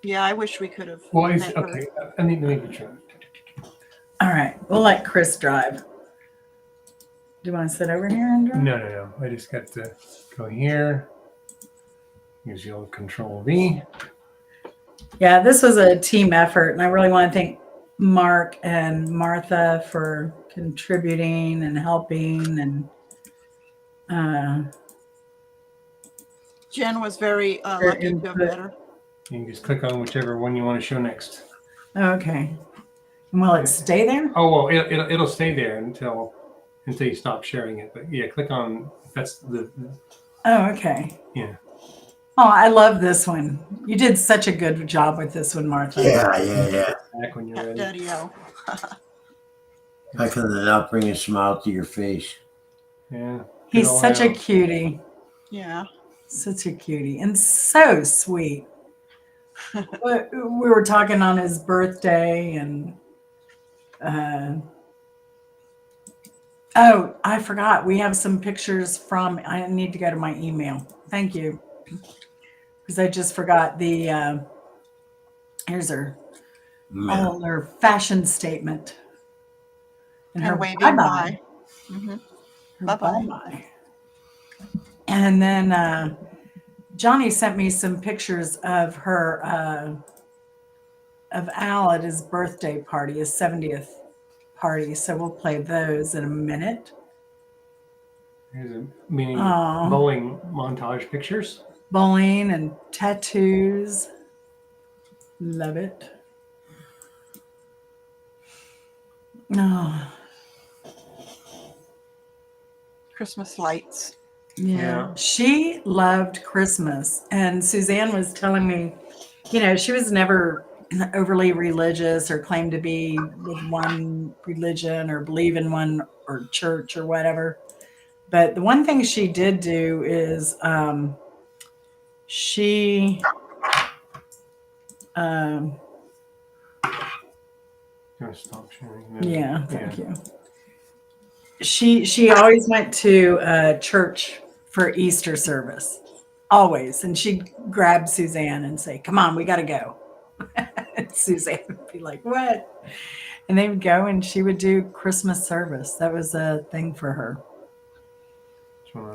Yeah, I wish we could have. Well, it's met her. okay. Let me try. All right. We'll let Chris drive. Do you want to sit over here and drive? No. I just got to go here. Use the old Control V. Yeah, this was a team effort, and I really want to thank Mark and Martha for contributing and helping. And Jen was very lucky to have met her. You can just click on whichever one you want to show next. Okay. And will it stay there? Oh well, it'll stay there until you stop sharing it. But yeah, click on that's the. Oh, okay. Yeah. Oh, I love this one. You did such a good job with this one, Martha. Yeah. Back when you're ready. Daddy-o. How can they not bring a smile to your face? Yeah. He's such a cutie. Yeah. Such a cutie and so sweet. We were talking on his birthday and oh, I forgot. We have some pictures from, I need to go to my email. Thank you. Because I just forgot the, here's her, her fashion statement. And her waving bye-bye. bye. Mm-hmm. Her Bye-bye. bye-bye. And then Johnny sent me some pictures of her, of Al at his birthday party, his 70th party. So we'll play those in a minute. Here's a mini Aw. bowling montage pictures. Bowling and tattoos. Love it. Oh, Christmas lights. yeah. She loved Christmas. And Suzanne was telling me, you know, she was never overly religious or claimed to be with one religion or believe in one or church or whatever. But the one thing she did do is she You want to stop sharing? Then? yeah, thank you. She always went to church for Easter service. Always. And she'd grab Suzanne and say, "Come on, we gotta go." And Suzanne would be like, "What?" And they would go and she would do Christmas service. That was a thing for her. Just want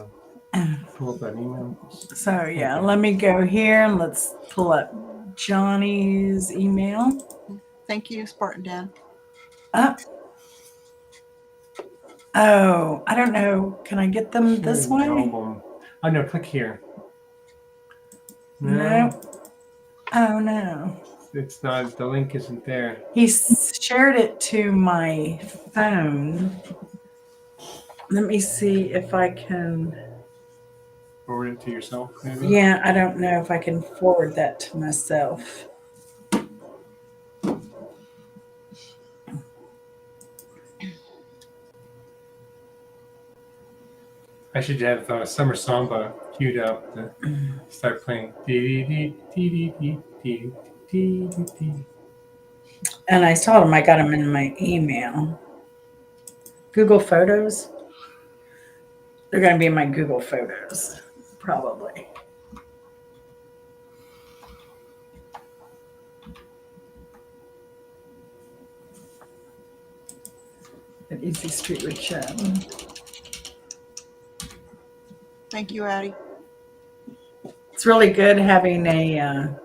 to pull up that email. So yeah, let me go here and let's pull up Johnny's email. Thank you, Spartan Dan. Up. Oh, I don't know. Can I get them this Sharing way? album. Oh no, click here. No. Oh no. It's not. The link isn't there. He shared it to my phone. Let me see if I can. Forward it to yourself, maybe. Yeah, I don't know if I can forward that to myself. I should have Summer Samba queued up to start playing. And I told him I got them in my email. Google Photos. They're going to be in my Google Photos, probably. At Easy Street with Jen. Thank you, Addie. It's really good having a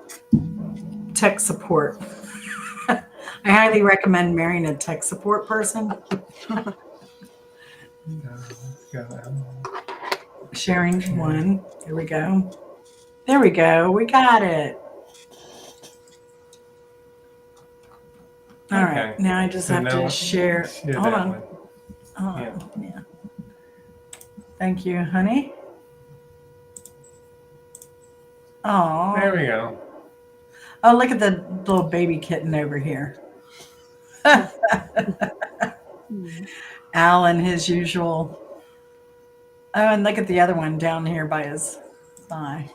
tech support. I highly recommend marrying a tech support person. Sharing one. There we go. There we go. We got it. All right. Now I just have to share. Hold on. Yeah. Thank you, honey. Oh. There we go. Oh, look at the little baby kitten over here. Al and his usual. Oh, and look at the other one down here by his thigh.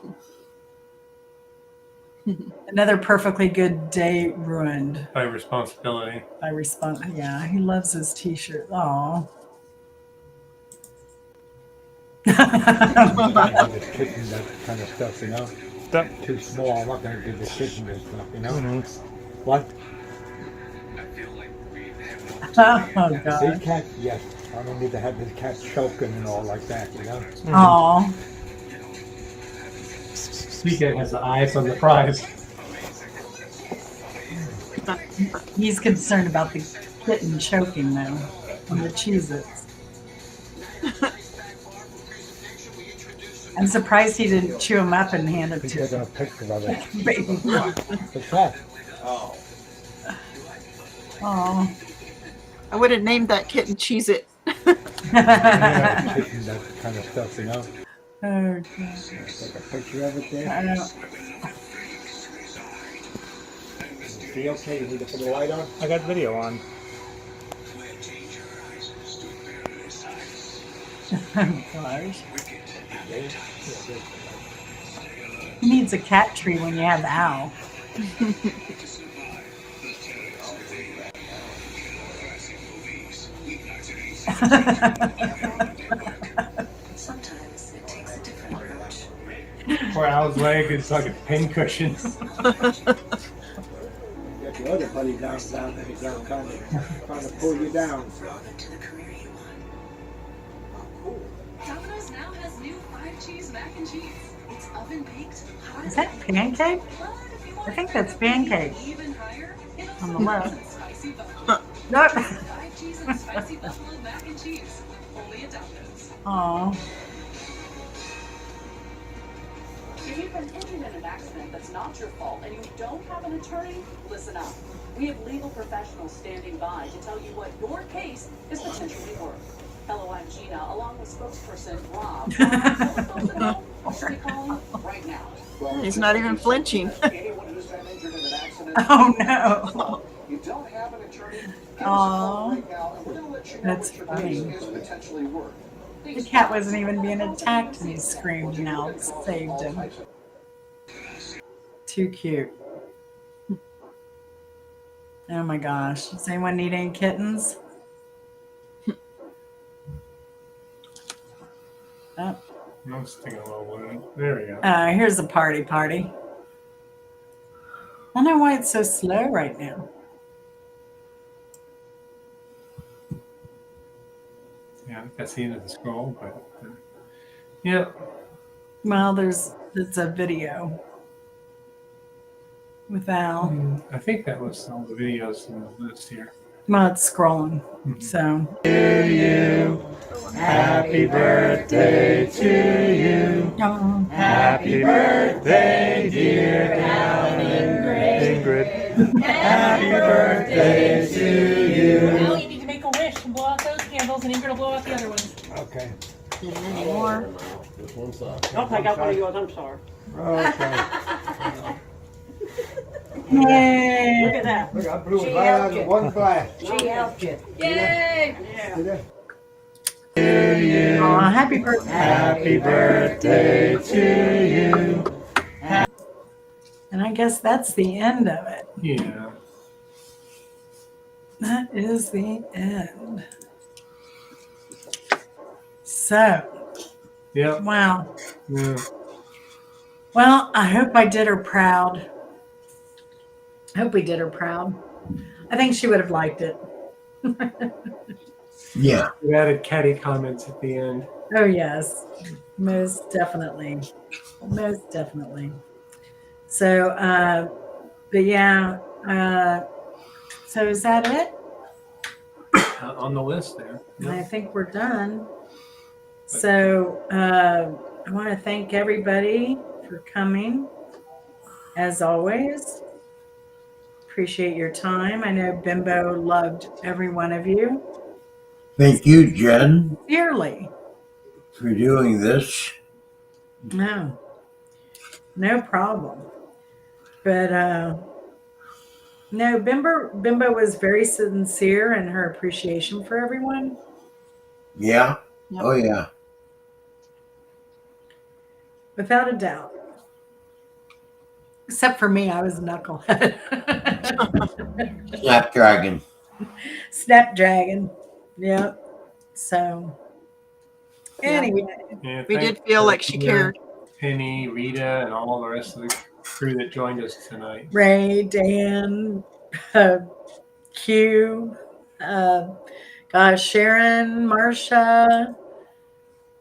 Another perfectly good day ruined. By responsibility. Yeah, he loves his t-shirt. Aw. The kitten, that kind of stuff, you know. Too small. I'm not going to do the kitten and stuff, you know. What? Oh God. Big cat, yes. I don't need to have the cat choking and all like that, you know. Aw. Speaker has the eyes on the prize. He's concerned about the kitten choking though on the Cheez-Its. I'm surprised he didn't chew him up and hand it to him. A picture of it. Baby. What's that? Oh. Oh. I would have named that kitten Cheez-It. Kitten, that kind of stuff, you know. Oh, take a picture of it there. I don't. See, okay, you need to put the light on? I got video on. Gosh. He needs a cat tree when you have Al. Sometimes it takes a different approach. Poor Al's leg is like a pincushion. Get the other buddy down to the ground, trying to pull you down. Domino's now has new 5-cheese mac and cheese. It's oven baked. Is that pancake? I think that's pancake. Even higher, On the left. spicy buffalo. No. 5 cheese and spicy buffalo mac and cheese. Only at Domino's. Aw. If you've been injured in an accident that's not your fault and you don't have an attorney, listen up. We have legal professionals standing by to tell you what your case is potentially worth. Hello, I'm Gina, along with spokesperson Rob. You should be calling right now. He's not even flinching. Oh no. You don't have an attorney. Aw. That's funny. The cat wasn't even being attacked and he screamed and Al saved him. Too cute. Oh my gosh. Does anyone need any kittens? Oh. I'm sticking a little wound. There we go. Here's a party. I don't know why it's so slow right now. Yeah, I think that's the end of the scroll, but yeah. Well, it's a video with Al. I think that was all the videos in the list here. Well, it's scrolling, so. To you, happy birthday to you. Happy birthday, dear Al Ingrid. Happy birthday to you. Now you need to make a wish and blow out those candles, and Ingrid will blow out the other ones. Okay. Any more? This one's off. Oh, I got one of yours. I'm sorry. Okay. Yay! Look at that. Look, I blew it right out of one glass. She helped you. Yay! Yeah. Aw, happy birthday. Happy birthday to you. And I guess that's the end of it. Yeah. That is the end. So, yeah. Wow. Yeah. Well, I hope I did her proud. I hope we did her proud. I think she would have liked it. Yeah. We added catty comments at the end. Oh, yes. Most definitely. Most definitely. So, but yeah. So is that it? On the list there. I think we're done. So I want to thank everybody for coming. As always, appreciate your time. I know Bimbo loved every one of you. Thank you, Jen, Dearly. for doing this. No problem. But no, Bimbo was very sincere in her appreciation for everyone. Yeah. Yep. Oh, yeah. Without a doubt. Except for me, I was a knucklehead. Snapdragon. Snapdragon. Yep. So anyway. Yeah, We thanks did feel to like she cared. Penny, Rita, and all the rest of the crew that joined us tonight. Ray, Dan, Q, Sharon, Marcia,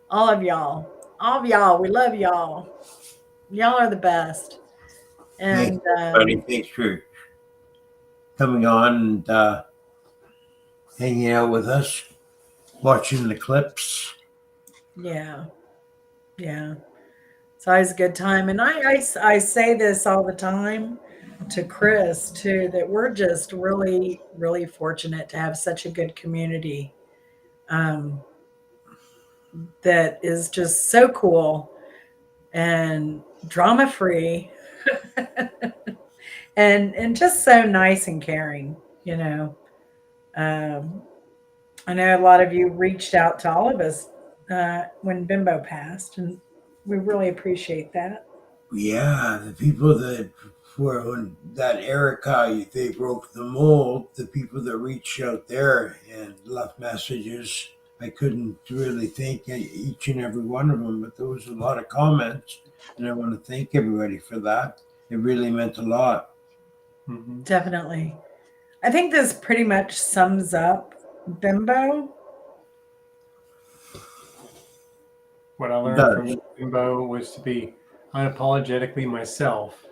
all of y'all. All of y'all. We love y'all. Y'all are the best. And Thanks, everybody. Thanks for coming on and hanging out with us, watching the clips. yeah. It's always a good time. And I say this all the time to Chris too, that we're just really, really fortunate to have such a good community that is just so cool and drama free and just so nice and caring, you know. I know a lot of you reached out to all of us when Bimbo passed, and we really appreciate that. Yeah, the people that were when that Erica, they broke the mold, the people that reached out there and left messages, I couldn't really thank each and every one of them, but there was a lot of comments, and I want to thank everybody for that. It really meant a lot. Mm-hmm. Definitely. I think this pretty much sums up Bimbo. What I learned from Bimbo was to be unapologetically myself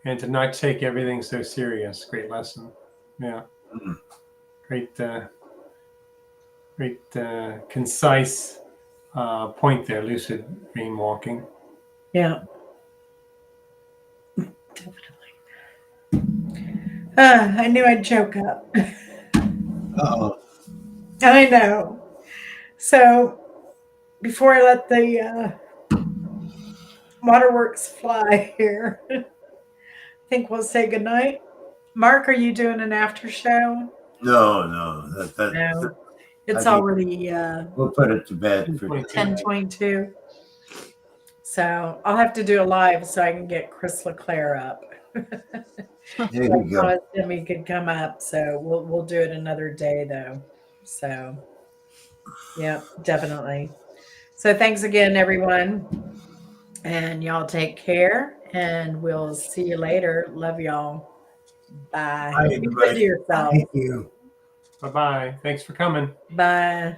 and to not take everything so serious. Great lesson. Yeah. Great, concise point there, lucid dream walking. Yeah. I knew I'd choke up. Uh-oh. I know. So before I let the waterworks fly here, I think we'll say goodnight. Mark, are you doing an after show? No. No. It's already we'll put it to bed for 10:22. So I'll have to do a live so I can get Chris LeClaire up. There you go. Jimmy could come up, so we'll do it another day though. So yeah, definitely. So thanks again, everyone, and y'all take care, and we'll see you later. Love y'all. Bye. Bye, Be good to everybody. yourself. Thank you. Bye-bye. Thanks for coming. Bye.